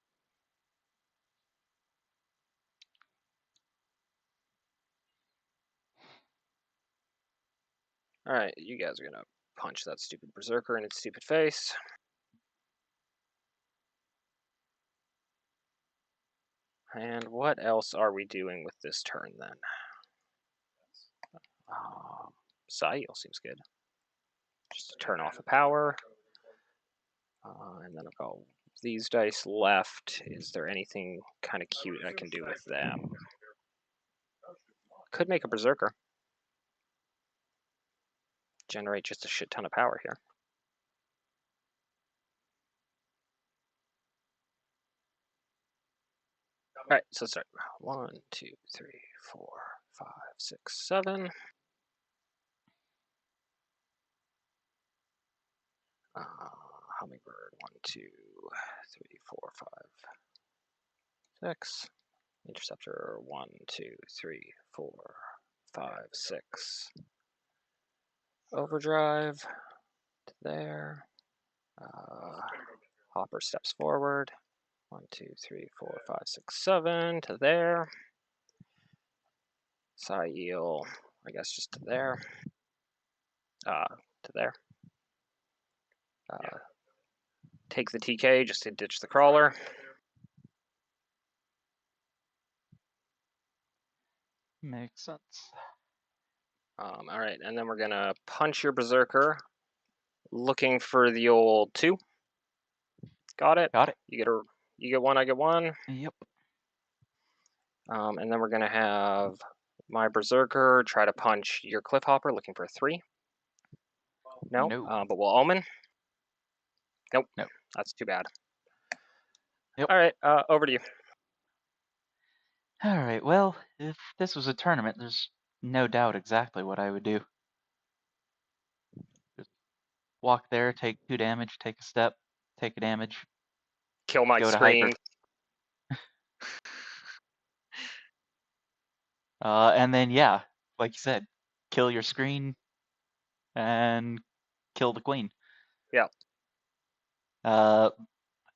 All right, you guys are gonna punch that stupid berserker in its stupid face. And what else are we doing with this turn then? Sail seems good. Just to turn off a power. And then I've got these dice left. Is there anything kind of cute I can do with them? Could make a berserker. Generate just a shit ton of power here. All right, so let's start. 1, 2, 3, 4, 5, 6, 7. Hummingbird. 1, 2, 3, 4, 5, 6. Interceptor. 1, 2, 3, 4, 5, 6. Overdrive to there. Hopper steps forward. 1, 2, 3, 4, 5, 6, 7 to there. Sail, I guess just to there. To there. Take the TK just to ditch the crawler. Makes sense. All right, and then we're gonna punch your berserker, looking for the old 2. Got it. Got it. You get 1. I get 1. Yep. And then we're gonna have my berserker try to punch your cliffhopper, looking for a 3. No. No. But we'll omen. Nope. No. That's too bad. Yep. All right. Over to you. All right. Well, if this was a tournament, there's no doubt exactly what I would do. Just walk there, take 2 damage, take a step, take a damage, Kill my go to screen. hyper. And then yeah, like you said, kill your screen and kill the queen. Yeah.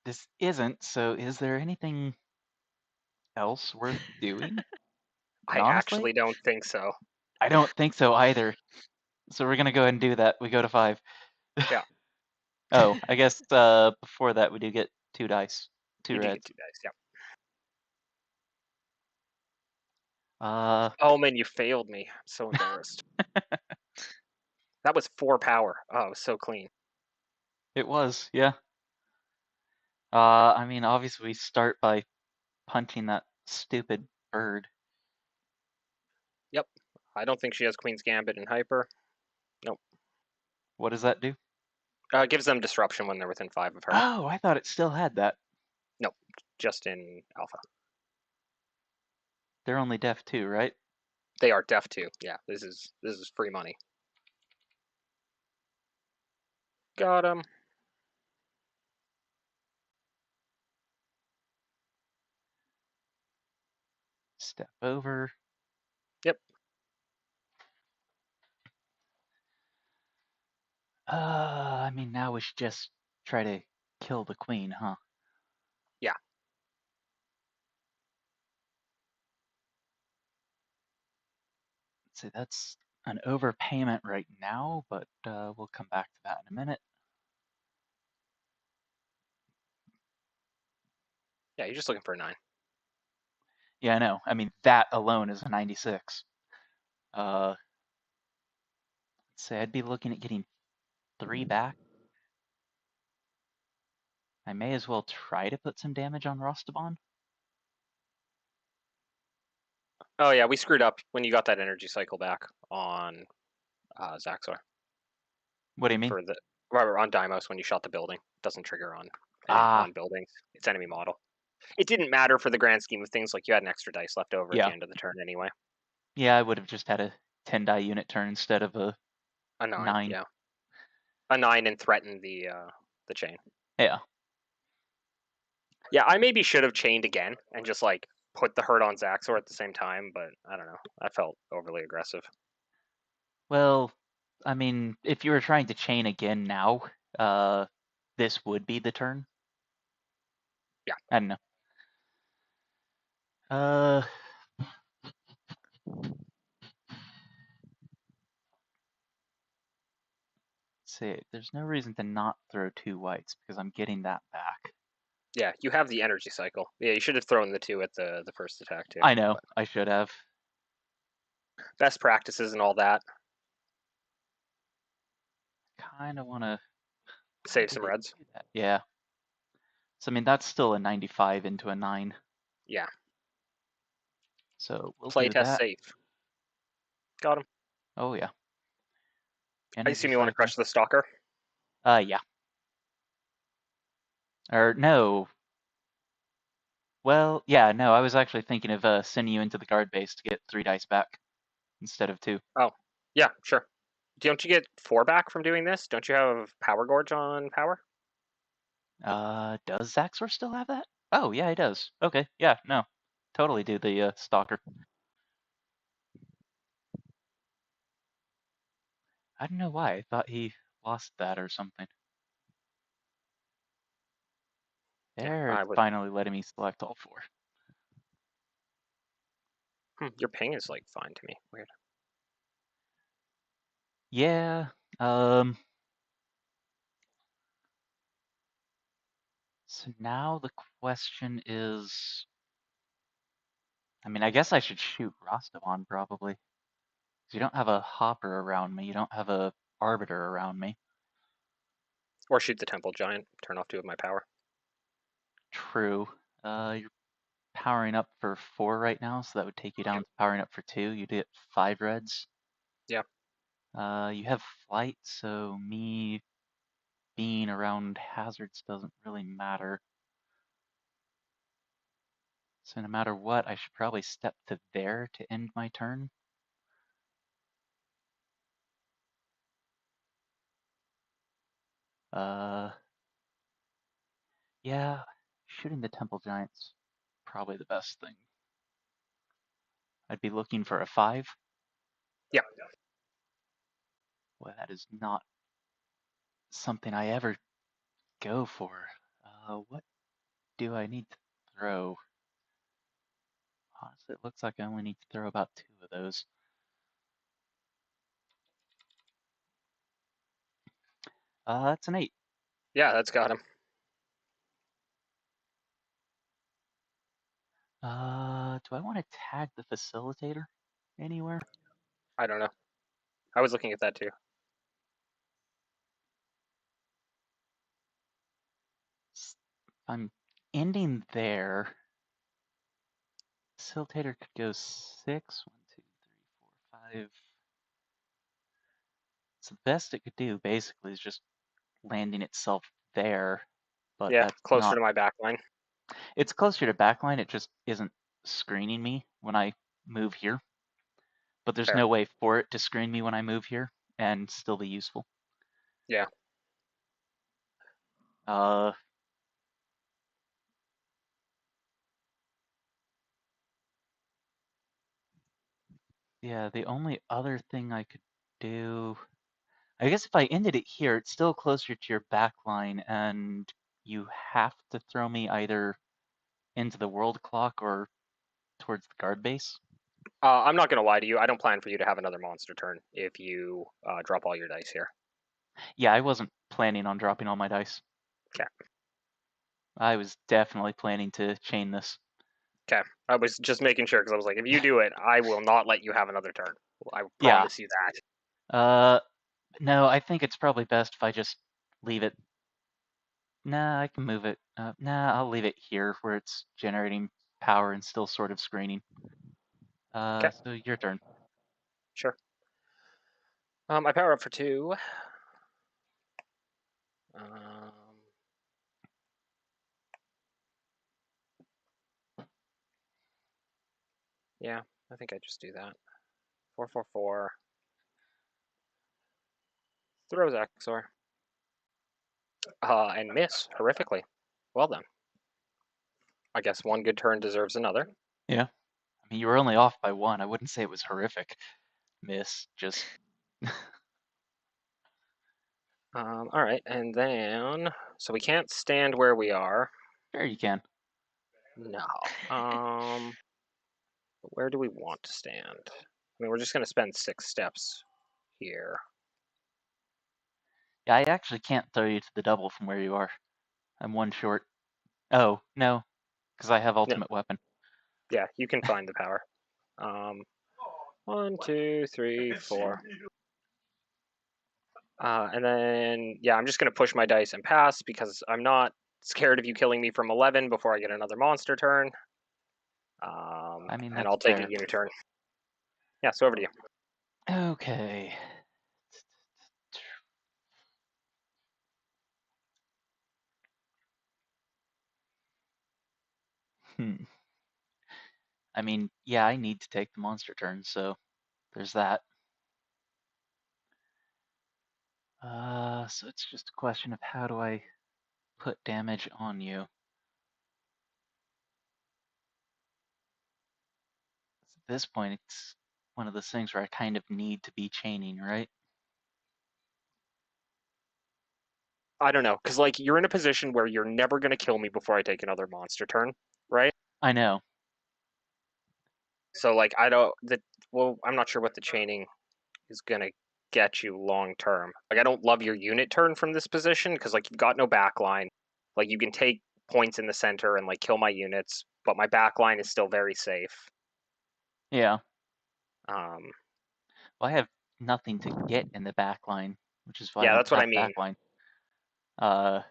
This isn't, so is there anything else worth doing? I And honestly, actually don't think so. I don't think so either. So we're gonna go ahead and do that. We go to 5. Yeah. Oh, I guess before that we do get 2 dice, 2 You do get reds. 2 dice. Yeah. Uh, Oh man, you failed me. I'm so embarrassed. That was 4 power. Oh, it was so clean. it was, yeah. I mean, obviously we start by punching that stupid bird. Yep. I don't think she has Queen's Gambit and Hyper. Nope. What does that do? Gives them disruption when they're within 5 of her. Oh, I thought it still had that. Nope. Just in Alpha. They're only deaf too, right? They are deaf too. Yeah. This is free money. Got him. Step over. Yep. I mean, now we should just try to kill the queen, huh? Yeah. Let's see, that's an overpayment right now, but we'll come back to that in a minute. Yeah, you're just looking for a 9. Yeah, I know. I mean, that alone is a 96. Let's say I'd be looking at getting 3 back. I may as well try to put some damage on Rostabon. Oh yeah, we screwed up when you got that energy cycle back on Zaxor What do you mean? for the on Deimos when you shot the building. It doesn't trigger on Ah. on buildings. It's enemy model. It didn't matter for the grand scheme of things. Like you had an extra dice left over at Yeah. the end of the turn anyway. Yeah, I would have just had a 10 die unit turn instead of a A 9. 9. Yeah. A 9 and threaten the chain. Yeah. Yeah, I maybe should have chained again and just like put the hurt on Zaxor at the same time, but I don't know. I felt overly aggressive. Well, I mean, if you were trying to chain again now, this would be the turn. Yeah. I don't know. Let's see, there's no reason to not throw 2 whites because I'm getting that back. Yeah, you have the energy cycle. Yeah, you should have thrown the 2 at the first attack too. I know, but I should have. best practices and all that. Kind of want to Save some reds. Yeah. So, I mean, that's still a 95 into a 9. Yeah. So, we'll Play do test that. safe. Got him. Oh, yeah. I assume you want to crush the stalker? Yeah. Or, no. Well, yeah, no, I was actually thinking of sending you into the guard base to get 3 dice back instead of 2. Oh, yeah, sure. Don't you get 4 back from doing this? Don't you have Power Gorge on power? Does Zaxor still have that? Oh, yeah, he does. Okay, yeah, no. Totally do the stalker. I don't know why. I thought he lost that or something. There, I it's would. finally letting me select all 4. Your ping is like fine to me. Weird. Yeah, so now the question is, I mean, I guess I should shoot Rostamon probably. Because you don't have a hopper around me, you don't have a arbiter around me. Or shoot the Temple Giant. Turn off 2 of my power. True. You're powering up for 4 right now, so that would take you down to powering up for 2. You get 5 reds. Yeah. You have flight, so me being around hazards doesn't really matter. So no matter what, I should probably step to there to end my turn. Yeah, shooting the Temple Giant's probably the best thing. I'd be looking for a 5. Yeah. Boy, that is not something I ever go for. What do I need to throw? Honestly, it looks like I only need to throw about 2 of those. That's an 8. Yeah, that's got him. Do I want to tag the facilitator anywhere? I don't know. I was looking at that too. I'm ending there. Facilitator could go 6. 1, 2, 3, 4, 5. So the best it could do basically is just landing itself there, but Yeah, that's closer not. to my back line. It's closer to backline. It just isn't screening me when I move here. But there's Fair. no way for it to screen me when I move here and still be useful. Yeah. Yeah, the only other thing I could do, I guess if I ended it here, it's still closer to your back line, and you have to throw me either into the world clock or towards the guard base. I'm not going to lie to you. I don't plan for you to have another monster turn if you drop all your dice here. Yeah, I wasn't planning on dropping all my dice. Okay. I was definitely planning to chain this. Okay, I was just making sure because I was like, if you do it, I will not let you have another turn. I Yeah. promise you that. No, I think it's probably best if I just leave it. Nah, I can move it. Nah, I'll leave it here where it's generating power and still sort of screening. Okay. So your turn. Sure. I power up for 2. Yeah, I think I just do that. 4/4/4. Throws Exor. And miss horrifically. Well done. I guess one good turn deserves another. Yeah. I mean, you were only off by 1. I wouldn't say it was horrific. Miss, just. All right, and then so we can't stand where we are. Sure, you can. No. But where do we want to stand? I mean, we're just going to spend 6 steps here. Yeah, I actually can't throw you to the double from where you are. I'm 1 short. Oh, no, because I have ultimate weapon. Yeah, you can find the power. 1, 2, 3, 4. And then, yeah, I'm just going to push my dice and pass because I'm not scared of you killing me from 11 before I get another monster turn. I mean, and that's I'll take fair. a unit turn. Yeah, so over to you. Okay. I mean, yeah, I need to take the monster turn, so there's that. So it's just a question of how do I put damage on you. At this point, it's one of those things where I kind of need to be chaining, right? I don't know, because like you're in a position where you're never going to kill me before I take another monster turn, right? I know. So like I don't well, I'm not sure what the chaining is going to get you long term. Like I don't love your unit turn from this position because like you've got no backline. Like you can take points in the center and like kill my units, but my backline is still very safe. Yeah. Um, Well, I have nothing to get in the back line, which is why I yeah, don't that's what I have mean. backline.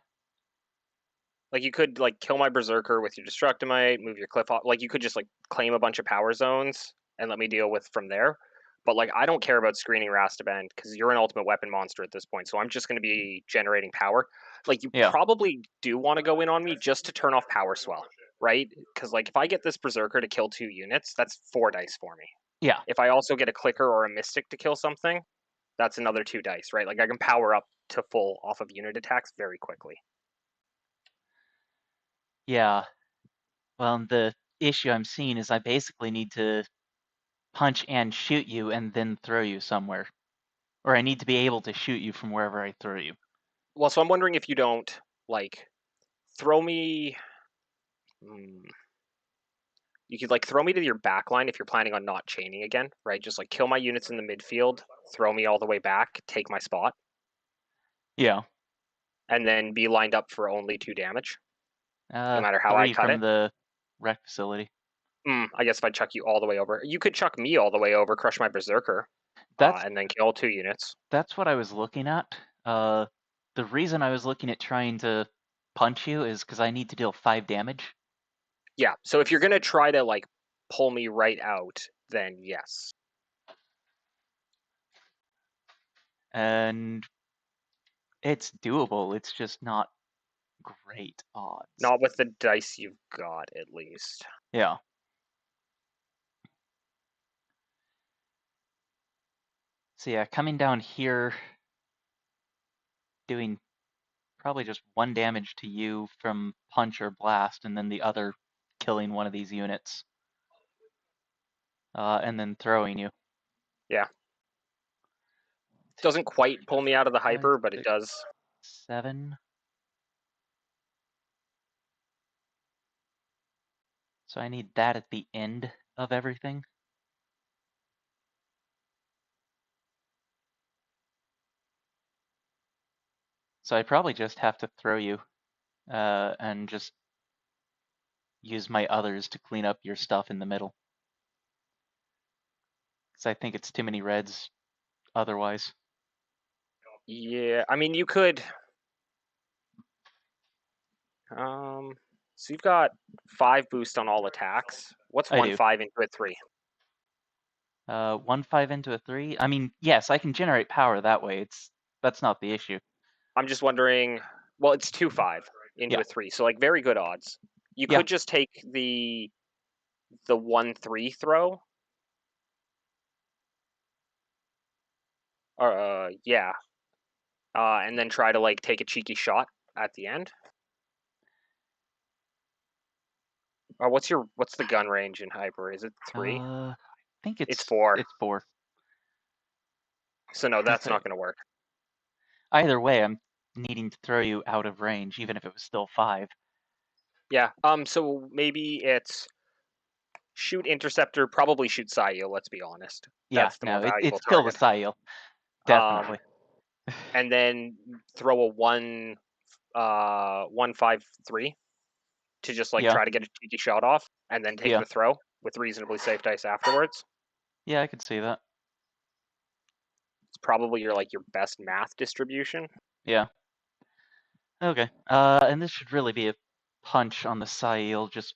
Like you could like kill my berserker with your destructimite, move your cliff off. Like you could just like claim a bunch of power zones and let me deal with from there. But like I don't care about screening Rastaband because you're an ultimate weapon monster at this point, so I'm just going to be generating power. Like you Yeah. probably do want to go in on me just to turn off power swell, right? Because like if I get this berserker to kill 2 units, that's 4 dice for me. Yeah. If I also get a clicker or a mystic to kill something, that's another 2 dice, right? Like I can power up to full off of unit attacks very quickly. Yeah. Well, the issue I'm seeing is I basically need to punch and shoot you and then throw you somewhere. Or I need to be able to shoot you from wherever I throw you. Well, so I'm wondering if you don't like throw me. You could like throw me to your back line if you're planning on not chaining again, right? Just like kill my units in the midfield, throw me all the way back, take my spot, Yeah. and then be lined up for only 2 damage, no matter how I 3 cut from it. the rec facility. I guess if I chuck you all the way over, you could chuck me all the way over, crush my berserker, That's and then kill 2 units. that's what I was looking at. The reason I was looking at trying to punch you is because I need to deal 5 damage. Yeah. So if you're gonna try to like pull me right out, then yes. And it's doable. It's just not great odds. Not with the dice you've got, at least. Yeah. So yeah, coming down here, doing probably just 1 damage to you from punch or blast, and then the other killing one of these units. And then throwing you. Yeah. Doesn't quite pull me out of the hyper, but it does. 7. So I need that at the end of everything. So I probably just have to throw you and just use my others to clean up your stuff in the middle. Because I think it's too many reds otherwise. Yeah, I mean, you could. So you've got 5 boost on all attacks. What's I do. 1/5 into a 3? 1/5 into a 3. I mean, yes, I can generate power that way. That's not the issue. I'm just wondering. Well, it's 2/5 into Yeah. a 3, so like very good odds. You Yeah. could just take the 1/3 throw. Yeah. And then try to like take a cheeky shot at the end. What's the gun range in hyper? Is it 3? I think It's 4. It's 4. So no, that's not going to work. Either way, I'm needing to throw you out of range, even if it was still 5. Yeah. So maybe it's shoot interceptor, probably shoot Sayo. Let's be honest. Yeah, That's the more no, valuable it's kill the target. Sail. Definitely. And then throw a 1/5/3 to just like Yeah. try to get a cheeky shot off, and then take Yeah. the throw with reasonably safe dice afterwards. Yeah, I could see that. It's probably your best math distribution. Yeah. Okay. And this should really be a punch on the Sail, just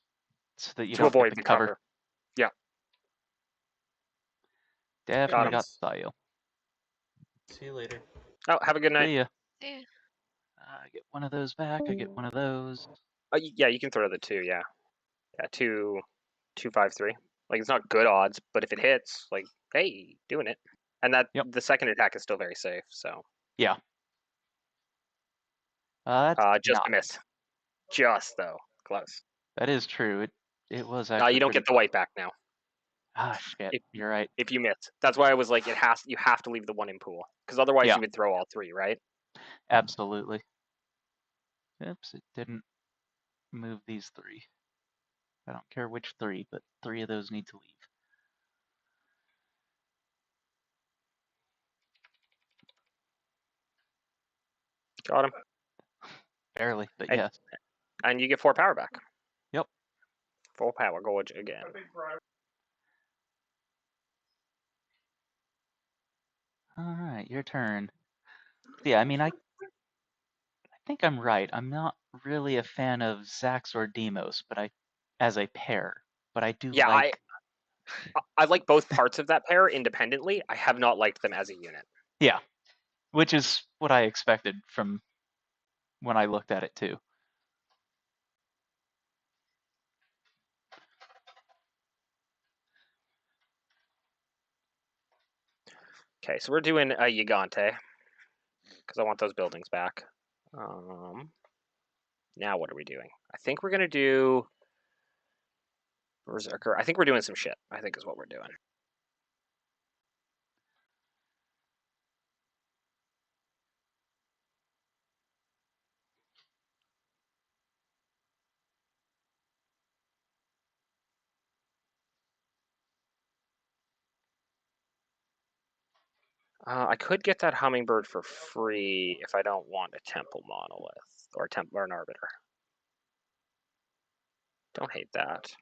so that you To don't get avoid the the cover. cover. Yeah. Definitely got Nice. the Sail. See you later. Oh, have a good night. See ya. Yeah. I get one of those back. I get one of those. Yeah, you can throw the 2. Yeah. Yeah, 2/5/3. Like it's not good odds, but if it hits, like hey, doing it. And that Yep. the second attack is still very safe. So. Yeah. That's just not. a miss. Just though, close. That is true. It was actually. You don't pretty get the white back now. Ah, shit. You're right. If you miss. That's why I was like, you have to leave the 1 in pool, because otherwise Yeah. you would throw all 3, right? Absolutely. Oops, it didn't move these 3. I don't care which 3, but 3 of those need to leave. Got him. Barely, but And- yes. And you get 4 power back. Yep. 4 power gorge again. All right, your turn. Yeah, I mean, I think I'm right. I'm not really a fan of Zax or Demos, but as a pair. But I do Yeah, like. I like both parts of that pair independently. I have not liked them as a unit. Yeah, which is what I expected from when I looked at it too. Okay, so we're doing a Gigante because I want those buildings back. Now what are we doing? I think we're gonna do Berserker. I think we're doing some shit. I think is what we're doing. I could get that hummingbird for free if I don't want a temple monolith or an arbiter. Don't hate that.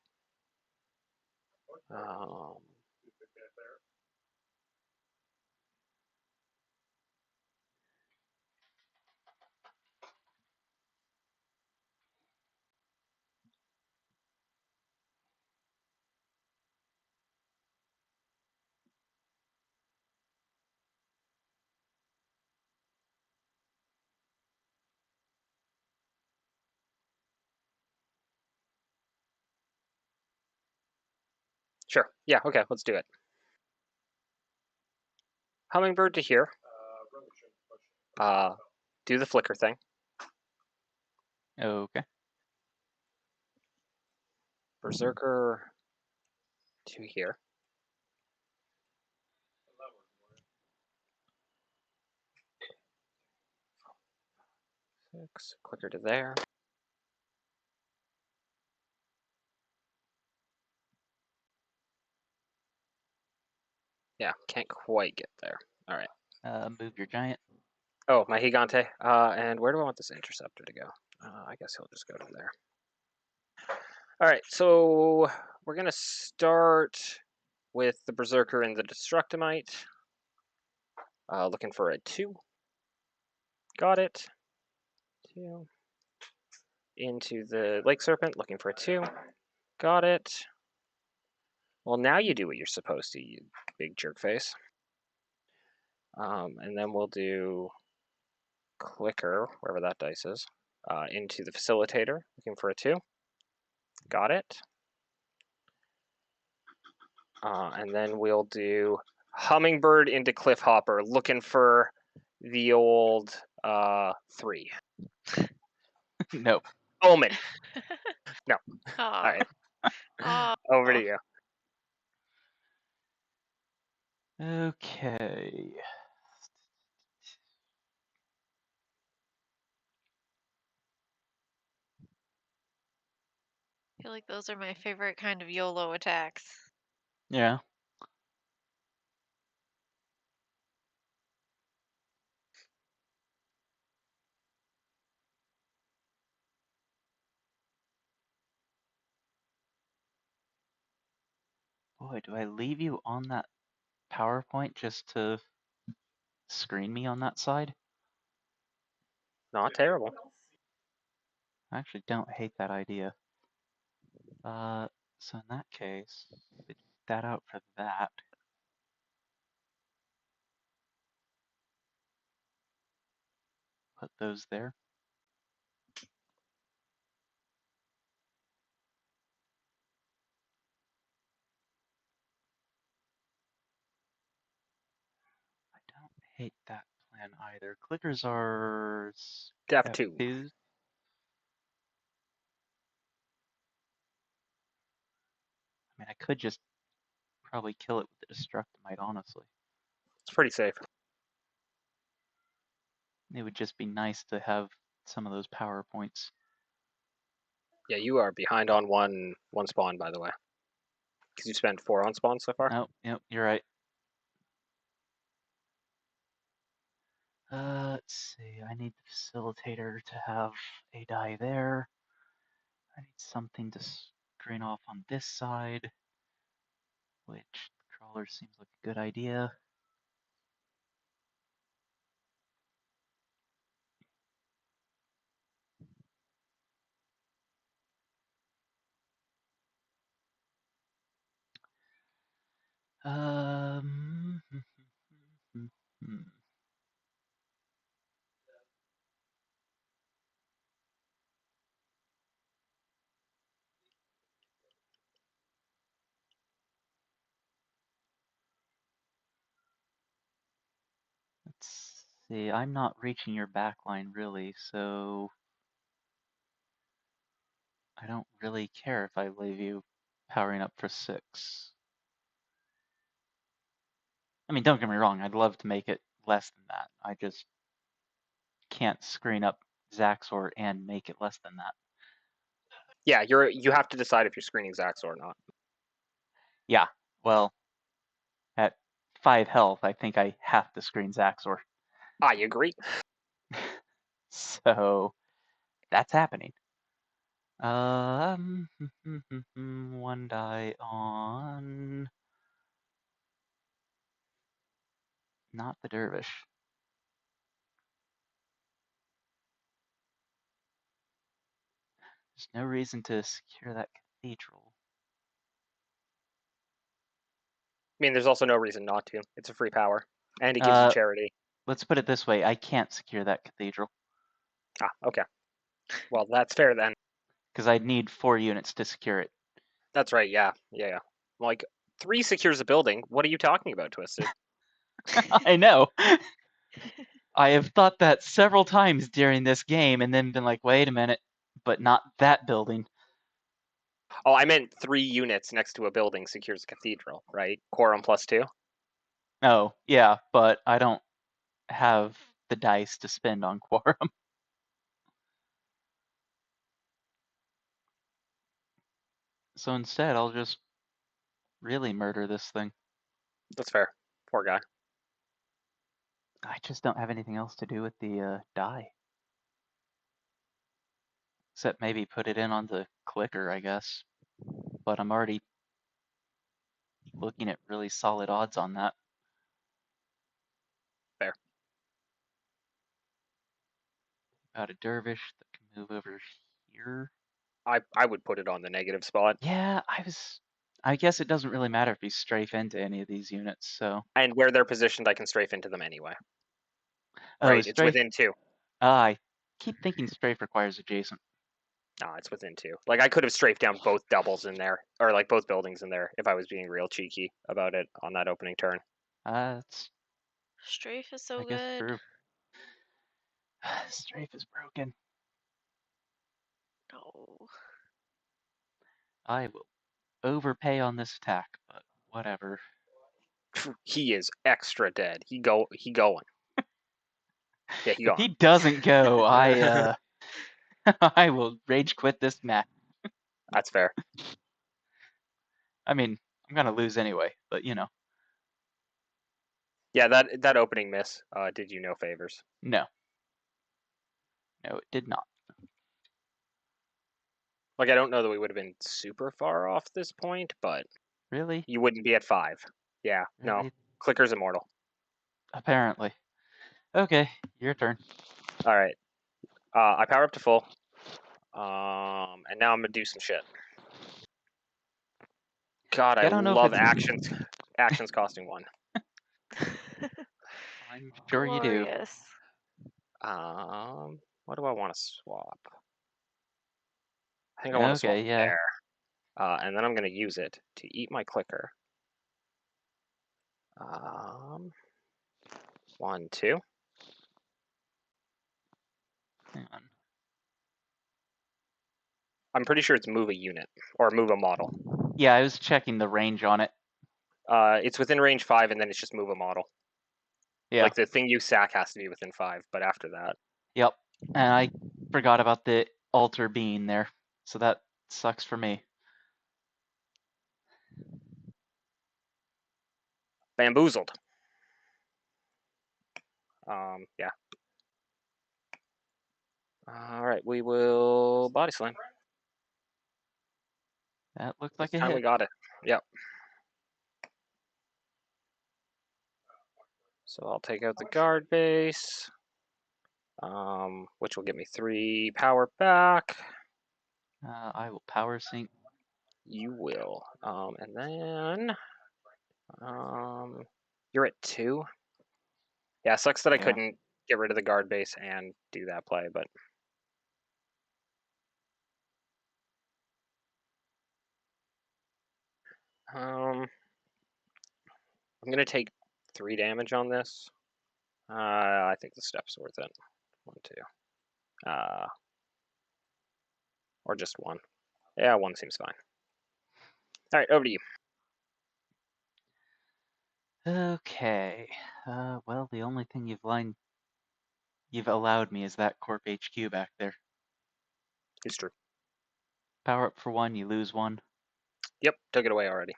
Sure. Yeah. Okay. Let's do it. Hummingbird to here. Do the flicker thing. Okay. Berserker to here. Six. Clicker to there. Yeah, can't quite get there. All right. Move your giant. Oh, my Gigante. And where do I want this interceptor to go? I guess he'll just go to there. All right, so we're gonna start with the Berserker and the Destructomite. Looking for a 2. Got it. 2. Into the Lake Serpent, looking for a 2. Got it. Well, now you do what you're supposed to, you big jerk face. And then we'll do Clicker, wherever that dice is, into the Facilitator, looking for a 2. Got it. And then we'll do Hummingbird into Cliffhopper, looking for the old 3. Nope. Omen. No. Aw. All right, Aw. over to you. Okay. I feel like those are my favorite kind of YOLO attacks. Yeah. Boy, do I leave you on that PowerPoint just to screen me on that side? Not terrible. I actually don't hate that idea. So in that case, switch that out for that. Put those there. I don't hate that plan either. Clickers are Def 2. F2s. I mean, I could just probably kill it with the Destructomite, honestly. It's pretty safe. It would just be nice to have some of those power points. Yeah, you are behind on one spawn, by the way. Because you spent 4 on spawn so far. Oh, yep, you're right. Let's see. I need the Facilitator to have a die there. I need something to screen off on this side, which the Crawler seems like a good idea. Um, let's see. I'm not reaching your backline really, so I don't really care if I leave you powering up for 6. I mean, don't get me wrong. I'd love to make it less than that. I just can't screen up Zaxor and make it less than that. Yeah, you have to decide if you're screening Zaxor or not. Yeah, well, at 5 health, I think I have to screen Zaxor. I agree. So that's happening. One die on not the Dervish. There's no reason to secure that cathedral. I mean, there's also no reason not to. It's a free power. And it gives you charity. Let's put it this way. I can't secure that cathedral. Ah, okay. Well, that's fair then. Because I'd need 4 units to secure it. That's right, yeah. Like, 3 secures a building. What are you talking about, Twisted? I know. I have thought that several times during this game and then been like, wait a minute, but not that building. Oh, I meant 3 units next to a building secures a cathedral, right? Quorum plus 2? Oh, yeah, but I don't have the dice to spend on quorum. So instead, I'll just really murder this thing. That's fair. Poor guy. I just don't have anything else to do with the die. Except maybe put it in on the clicker, I guess. But I'm already looking at really solid odds on that. Fair. Got a dervish that can move over here. I would put it on the negative spot. Yeah, I guess it doesn't really matter if you strafe into any of these units, so. And where they're positioned, I can strafe into them anyway. Oh, Right, it's strafe. within 2. I keep thinking strafe requires adjacent. No, it's within 2. Like, I could have strafed down both doubles in there, or like both buildings in there, if I was being real cheeky about it on that opening turn. It's, Strafe is so I guess, good. true. Strafe is broken. No. I will overpay on this attack, but whatever. He is extra dead. He going. Yeah, he If going. he doesn't go, I I will rage quit this match. That's fair. I mean, I'm gonna lose anyway, but you know, Yeah, that opening miss did you no favors. no. No, it did not. Like, I don't know that we would have been super far off this point, but Really? you wouldn't be at 5. Yeah, no. Really? Clicker's immortal. Apparently. Okay, your turn. All right. I power up to full. And now I'm gonna do some shit. God, I I don't know if love it's actions costing 1. I'm sure you do. Glorious. What do I want to swap? I think I want to swap Okay, yeah. there. And then I'm gonna use it to eat my clicker. 1, 2. Hang on. I'm pretty sure it's move a unit or move a model. Yeah, I was checking the range on it. It's within range 5, and then it's just move a model. Yeah. Like, the thing you sack has to be within 5, but after that, Yep. And I forgot about the altar being there, so that sucks for me. bamboozled. Yeah. All right, we will body slam. That looked This like a time we hit. got it. Yep. So I'll take out the guard base, which will get me 3 power back. I will power sync. You will. And then you're at 2. Yeah, sucks that I Yeah. couldn't get rid of the guard base and do that play, but I'm gonna take 3 damage on this. I think the step's worth it. 1, 2. Or just 1. Yeah, 1 seems fine. All right, over to you. Okay. Well, the only thing you've allowed me is that Corp HQ back there. It's true. Power up for 1, you lose 1. Yep, took it away already.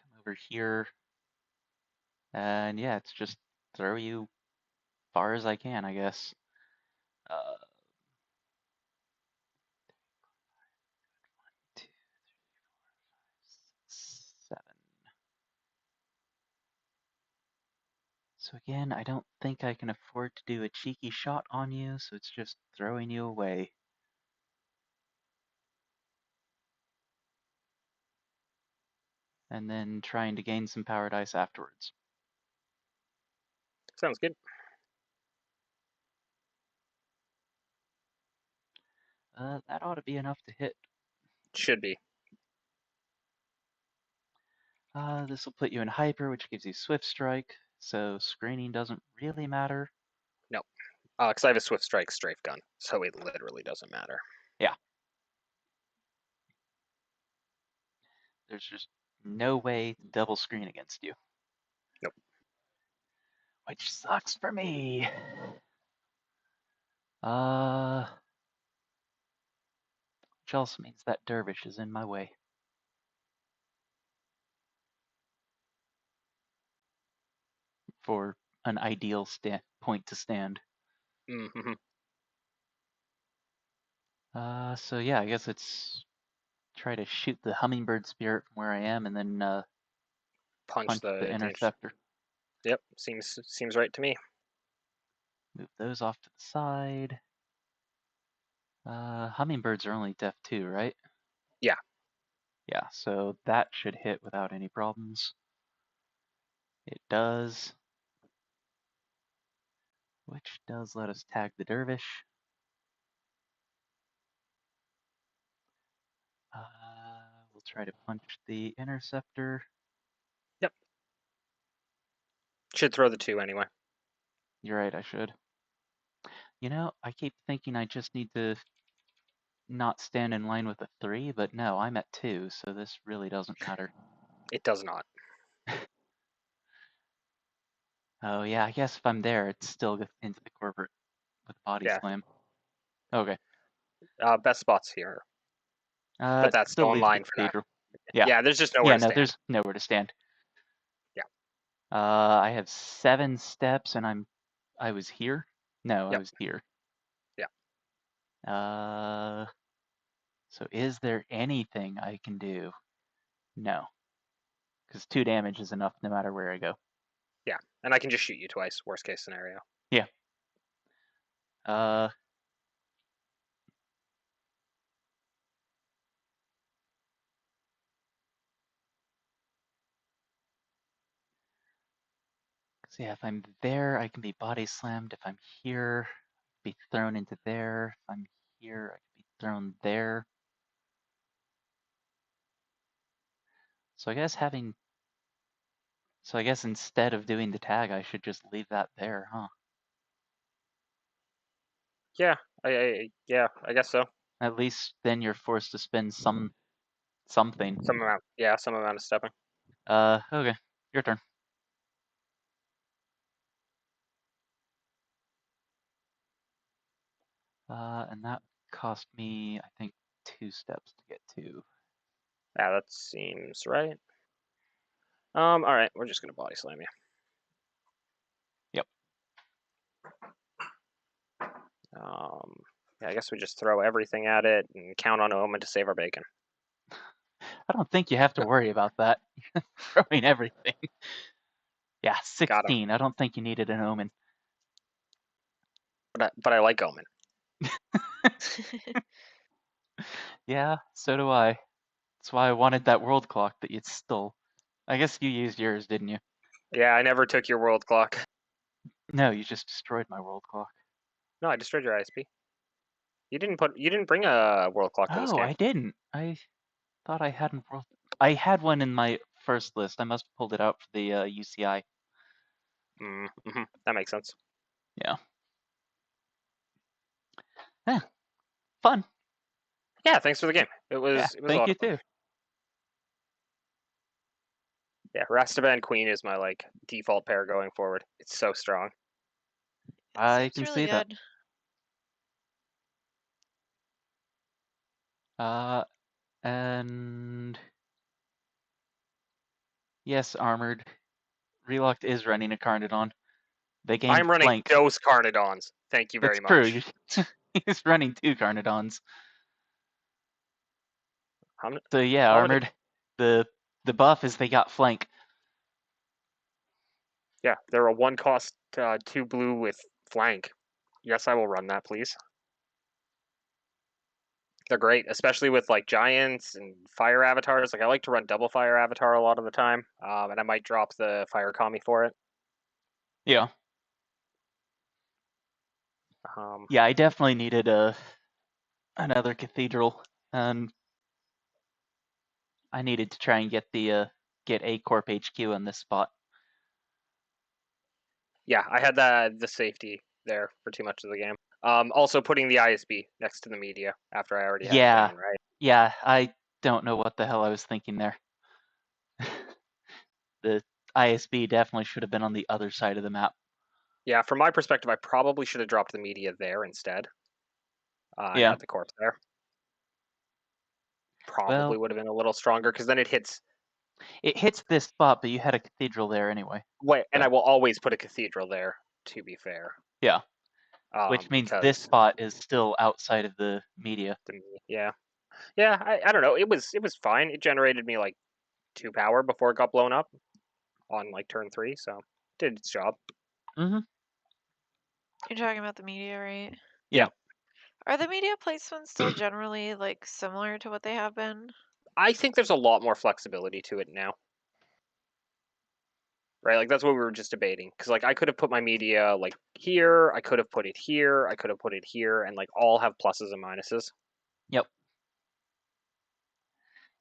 Come over here. And yeah, it's just throw you far as I can, I guess. 2, 3, 4, 5, 6, 7. So again, I don't think I can afford to do a cheeky shot on you, so it's just throwing you away. And then trying to gain some power dice afterwards. Sounds good. That ought to be enough to hit. Should be. This will put you in hyper, which gives you swift strike, so screening doesn't really matter. No. Because I have a swift strike strafe gun, so it literally doesn't matter. Yeah. There's just no way to double screen against you. Nope. Which sucks for me. Which also means that dervish is in my way. For an ideal point to stand. Mm-hmm. So yeah, I guess it's try to shoot the hummingbird spirit from where I am, and then Punch punch the the interceptor. Yep, seems right to me. Move those off to the side. Hummingbirds are only def 2, right? Yeah. Yeah, so that should hit without any problems. It does. Which does let us tag the dervish. We'll try to punch the interceptor. Yep. Should throw the 2 anyway. You're right, I should. You know, I keep thinking I just need to not stand in line with a 3, but no, I'm at 2, so this really doesn't matter. It does not. Oh yeah, I guess if I'm there, it's still into the corporate with body Yeah. slam. Okay. Best spots here. But that's still still in leaves the line for now. cathedral. Yeah. Yeah, there's just nowhere Yeah, to no, stand. there's nowhere to stand. Yeah. I have 7 steps, and I was here. No, I Yep. was here. Yeah. So is there anything I can do? No, because 2 damage is enough no matter where I go. Yeah, and I can just shoot you twice. Worst case scenario. Yeah. So yeah, if I'm there, I can be body slammed. If I'm here, be thrown into there. If I'm here, I can be thrown there. So I guess instead of doing the tag, I should just leave that there, huh? Yeah, I guess so. At least then you're forced to spend something. Some amount of stepping. Okay, your turn. And that cost me, I think, 2 steps to get to. Yeah, that seems right. All right, we're just gonna body slam you. Yep. Yeah, I guess we just throw everything at it and count on Omen to save our bacon. I don't think you have to worry about that. Throwing everything. Yeah, 16. I don't think you needed an Omen. But I like Omen. Yeah, so do I. That's why I wanted that world clock that you stole. I guess you used yours, didn't you? Yeah, I never took your world clock. No, you just destroyed my world clock. No, I destroyed your ISP. You didn't bring a world clock to this Oh, game. I didn't. I thought I hadn't. I had one in my first list. I must have pulled it out for the UCI. Mm-hmm. That makes sense. Yeah. Yeah. Fun. Yeah, thanks for the game. It was Yeah, it was a thank lot you of fun. too. Yeah, Rastaban Queen is my default pair going forward. It's so strong. I Seems can really see that. good. And yes, armored. Relocked is running a Carnodon. They gained I'm running flank. those Carnodons. Thank you very That's true. much. He's running 2 Carnodons. How So yeah, how armored. The buff is they got flank. Yeah, they're a 1 cost 2 blue with flank. Yes, I will run that, please. They're great, especially with giants and fire avatars. I like to run double fire avatar a lot of the time, and I might drop the fire kami for it. Yeah. Yeah, I definitely needed another cathedral, and I needed to try and get get a Corp HQ on this spot. Yeah, I had the safety there for too much of the game. Also putting the ISB next to the media after I already had Yeah. Bane, right? Yeah, I don't know what the hell I was thinking there. The ISB definitely should have been on the other side of the map. Yeah, from my perspective, I probably should have dropped the media there instead. Yeah. Had the corpse there. Probably Well, would have been a little stronger because then it hits. it hits this spot, but you had a cathedral there anyway. Wait, and So. I will always put a cathedral there. To be fair. Yeah. Which means because this spot is still outside of the media. yeah, I don't know. It was fine. It generated me like 2 power before it got blown up on like turn 3, so did its job. Mm-hmm. You're talking about the media, right? Yeah. Are the media placements still generally like similar to what they have been? I think there's a lot more flexibility to it now. Right, like that's what we were just debating. Because like I could have put my media like here, I could have put it here, I could have put it here, and like all have pluses and minuses. Yep.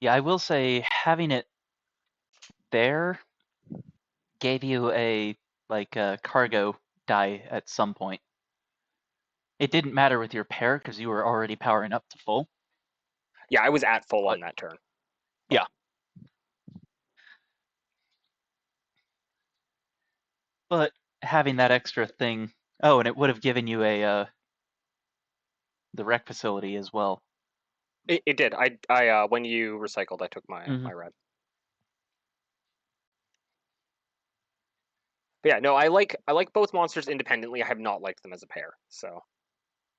Yeah, I will say having it there gave you a cargo die at some point. It didn't matter with your pair because you were already powering up to full. Yeah, I was at full But- on that turn. Yeah. But having that extra thing, oh, and it would have given you a the rec facility as well. It did. I when you recycled, I took my Mhm. my red. But yeah, no, I like both monsters independently. I have not liked them as a pair, so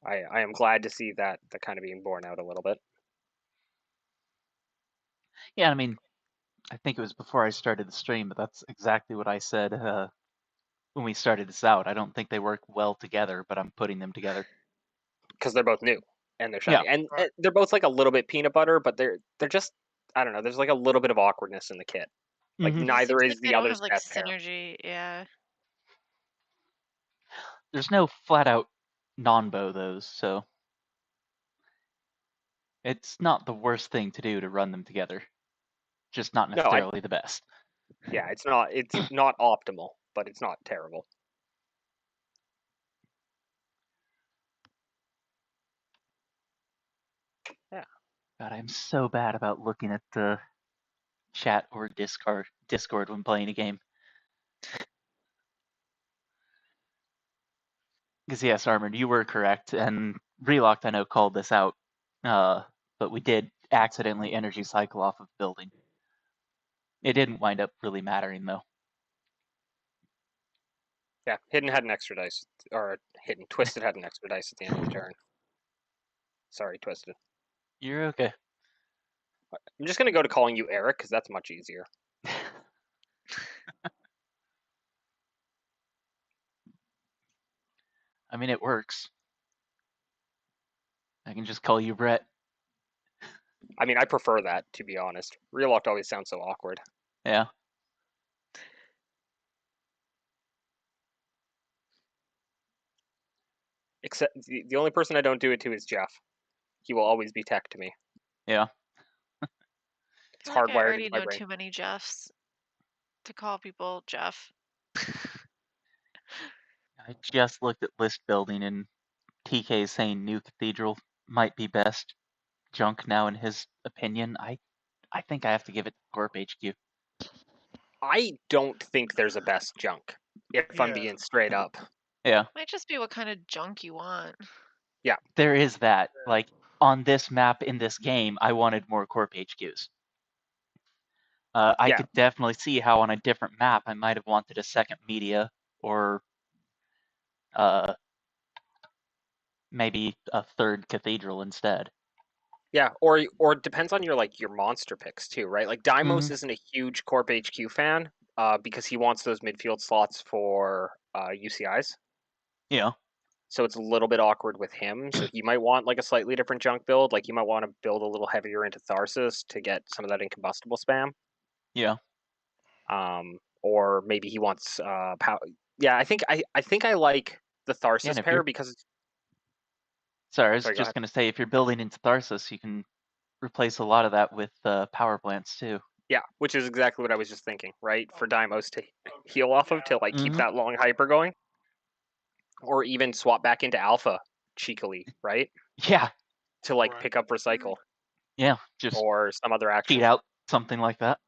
I am glad to see that kind of being borne out a little bit. Yeah, I mean, I think it was before I started the stream, but that's exactly what I said when we started this out. I don't think they work well together, but I'm putting them together. Because they're both new and they're Yeah. shiny, and they're both like a little bit peanut butter, but they're just, I don't know. There's like a little bit of awkwardness in the kit. Like Mhm. It neither seems is like they the don't other's have like best pair. synergy. Yeah. There's no flat out non-bow those, so it's not the worst thing to do to run them together. Just not No, necessarily the best. yeah, it's not optimal, but it's not terrible. Yeah. God, I'm so bad about looking at the chat or Discord when playing a game. Because yes, Armored, you were correct, and Relocked I know called this out, but we did accidentally energy cycle off of building. It didn't wind up really mattering though. Yeah, Hidden had an extra dice, or Twisted had an extra dice at the end of the turn. Sorry, Twisted. You're okay. I'm just gonna go to calling you Eric because that's much easier. I mean, it works. I can just call you Brett. I mean, I prefer that, to be honest. Relocked always sounds so awkward. Yeah. Except the only person I don't do it to is Jeff. He will always be tech to me. Yeah. It's I feel like I hardwired already into my know brain. too many Jeffs to call people Jeff. I just looked at list building and TK saying New Cathedral might be best junk now in his opinion. I think I have to give it Corp HQ. I don't think there's a best junk, if I'm Yeah. being straight up. Yeah. Might just be what kind of junk you want. There is that. Like on this map in this game, I wanted more Corp HQs. I Yeah. could definitely see how on a different map I might have wanted a second media or maybe a third cathedral instead. Yeah, or it depends on your monster picks too, right? Like Deimos Mhm. isn't a huge Corp HQ fan, because he wants those midfield slots for UCIs. Yeah. So it's a little bit awkward with him. So he might want like a slightly different junk build. Like you might want to build a little heavier into Tharsis to get some of that incombustible spam. Yeah. Or maybe he wants power. Yeah, I think I like the Yeah, Tharsis and if pair you're because sorry, I was Sorry, go just ahead. gonna say if you're building into Tharsis, you can replace a lot of that with power plants too. Yeah, which is exactly what I was just thinking, right? For Deimos to heal off of to like keep Mhm. that long hyper going. Or even swap back into alpha cheekily, right? Yeah. To like Right. pick up recycle Yeah. Just or some other action. cheat out something like that.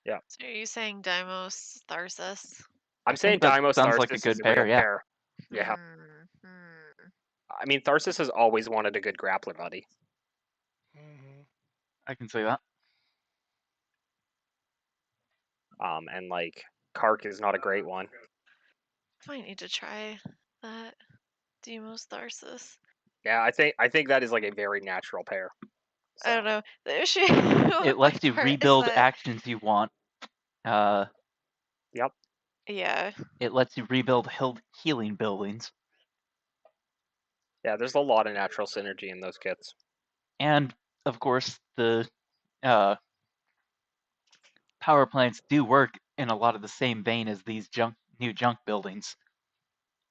So are you saying Deimos Tharsis? I'm I saying think that Deimos sounds like a Tharsis is good the pair, real yeah. pair. Yeah. Hmm. I mean, Tharsis has always wanted a good grappler buddy. I can see that. And like Kark is not a great one. I might need to try that. Demos Tharsis. Yeah, I think that is like a very natural pair. I So, don't know. The issue It with my lets you part is rebuild that actions you want. yep. yeah. It lets you rebuild healing buildings. Yeah, there's a lot of natural synergy in those kits. And, of course, the power plants do work in a lot of the same vein as these new junk buildings.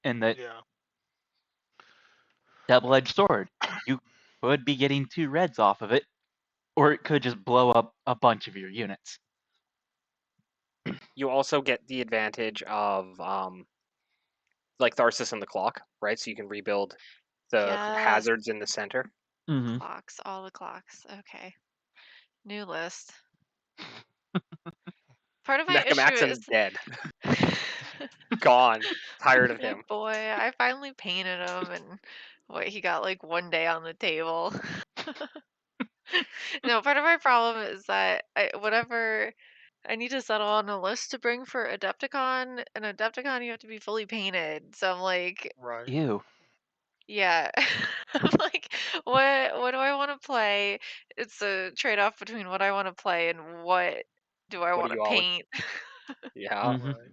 In that Yeah. double-edged sword, you could be getting 2 reds off of it, or it could just blow up a bunch of your units. You also get the advantage of like Tharsis and the clock, right? So you can rebuild the Yes. hazards in the center. Mm-hmm. Clocks, all the clocks. Okay. New list. Part of my issue Mechamaxim's is dead. Gone. Tired of my him. boy. I finally painted him, and what he got like one day on the table. No, part of my problem is that whatever I need to settle on a list to bring for Adepticon, and Adepticon you have to be fully painted. So I'm like, Right. Ew. yeah. I'm like, what do I want to play? It's a trade-off between what I want to play and what do I What want do to you all? paint. Yeah. Mhm. Right.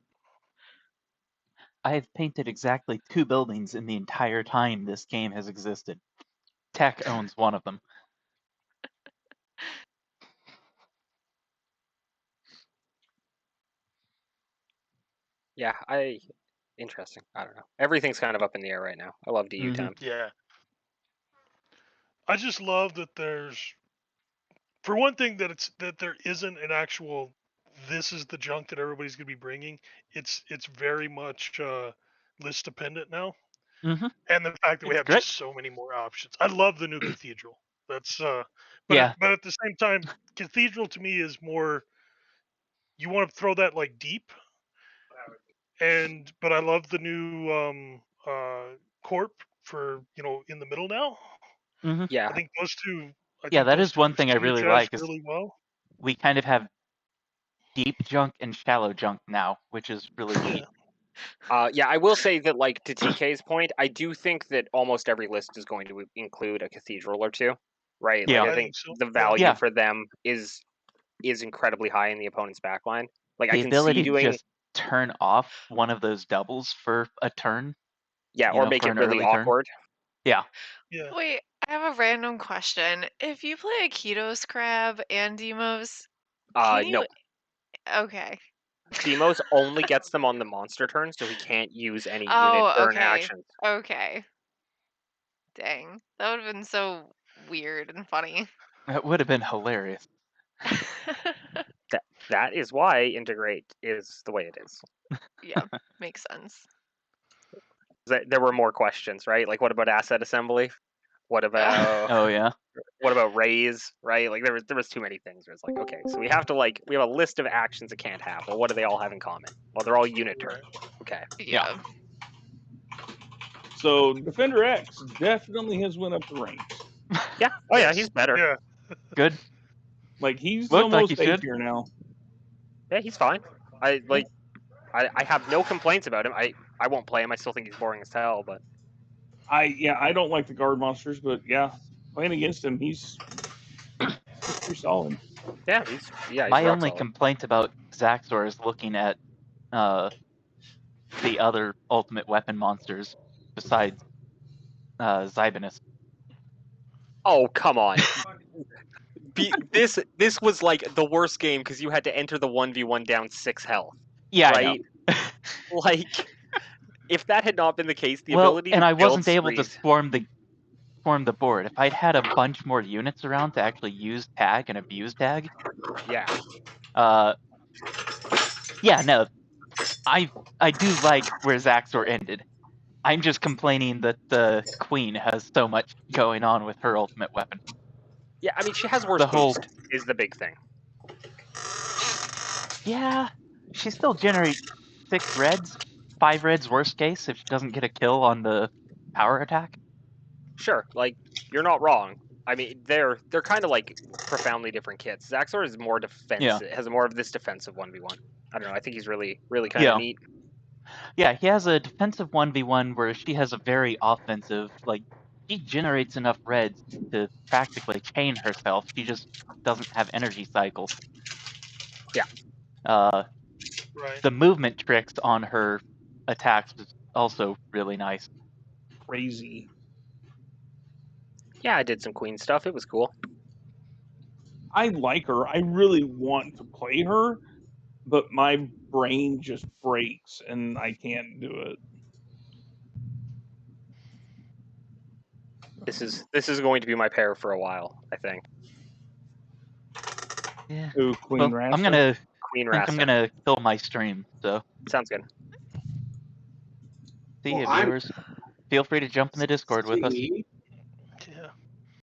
I have painted exactly 2 buildings in the entire time this game has existed. Tech owns one of them. Yeah, interesting. I don't know. Everything's kind of up in the air right now. I love DU Mhm. time. Yeah. I just love that there's, for one thing, that there isn't an actual, this is the junk that everybody's gonna be bringing. It's very much list dependent now, Mhm. and the fact that we It's have great. just so many more options. I love the new cathedral. That's Yeah. but at the same time, cathedral to me is more, you want to throw that like deep, but I love the new corp for, in the middle now. Mhm. Yeah. I think those two. I Yeah, think that those is two one thing I really synergize like is really well. we kind of have deep junk and shallow junk now, which is really neat. Yeah, I will say that, like, to TK's point, I do think that almost every list is going to include a cathedral or two, right? Yeah. Like, I I think think so. the Yeah. value Yeah. for them is incredibly high in the opponent's backline. Like, I The can see ability to doing, just turn off one of those doubles for a turn, yeah, you or know, make for it an really early turn. awkward. Yeah. Yeah. Wait, I have a random question. If you play a Ketos Crab and Demos, can you? No, Okay. Demos only gets them on the monster turn, so he can't use any unit Oh, turn okay. actions. Okay. Dang. That would have been so weird and funny. That would have been hilarious. That is why integrate is the way it is. Yeah, makes sense. There were more questions, right? Like, what about asset assembly? What about Oh yeah. what about raise? Right? Like, there was too many things. Where it's like, okay, so we have a list of actions it can't have. Well, what do they all have in common? Well, they're all unit turn. Okay. Yeah. So Defender X definitely has went up the ranks. Yeah. Oh yeah, Yes. he's better. Yeah. Good. Like he's Looked like he almost A should. tier now. Yeah, he's fine. I have no complaints about him. I won't play him. I still think he's boring as hell, but I don't like the guard monsters, but yeah, playing against him, he's pretty solid. yeah, he's My rock only solid. complaint about Zaxor is looking at the other ultimate weapon monsters besides Zybinus. Oh, come on. This was like the worst game because you had to enter the 1v1 down 6 health. Yeah, Right? I know. Like, if that had not been the case, the Well, ability and to I build wasn't able to screens. form the board. If I'd had a bunch more units around to actually use tag and abuse tag, Yeah. yeah, no, I do like where Zaxor ended. I'm just complaining that the queen has so much going on with her ultimate weapon. Yeah, I mean, she has worse The whole boost is the big thing. yeah, she still generates 6 reds, 5 reds worst case if she doesn't get a kill on the power attack. Sure, like, you're not wrong. I mean, they're kind of like profoundly different kits. Zaxor is more defensive, has more of this defensive 1v1. I don't know. I think he's really kind of Yeah. neat. Yeah, he has a defensive 1v1 where she has a very offensive, like, she generates enough reds to practically chain herself. She just doesn't have energy cycles. Yeah. Right. The movement tricks on her attacks is also really nice. Crazy. Yeah, I did some queen stuff. It was cool. I like her. I really want to play her, but my brain just breaks and I can't do it. This is going to be my pair for a while, I think. Yeah. Ooh, Queen Well, Rasta. Queen I'm Rasta. gonna kill my stream, so Sounds good. see Well, you, I'm viewers. Feel free to jump in the Discord with us. See,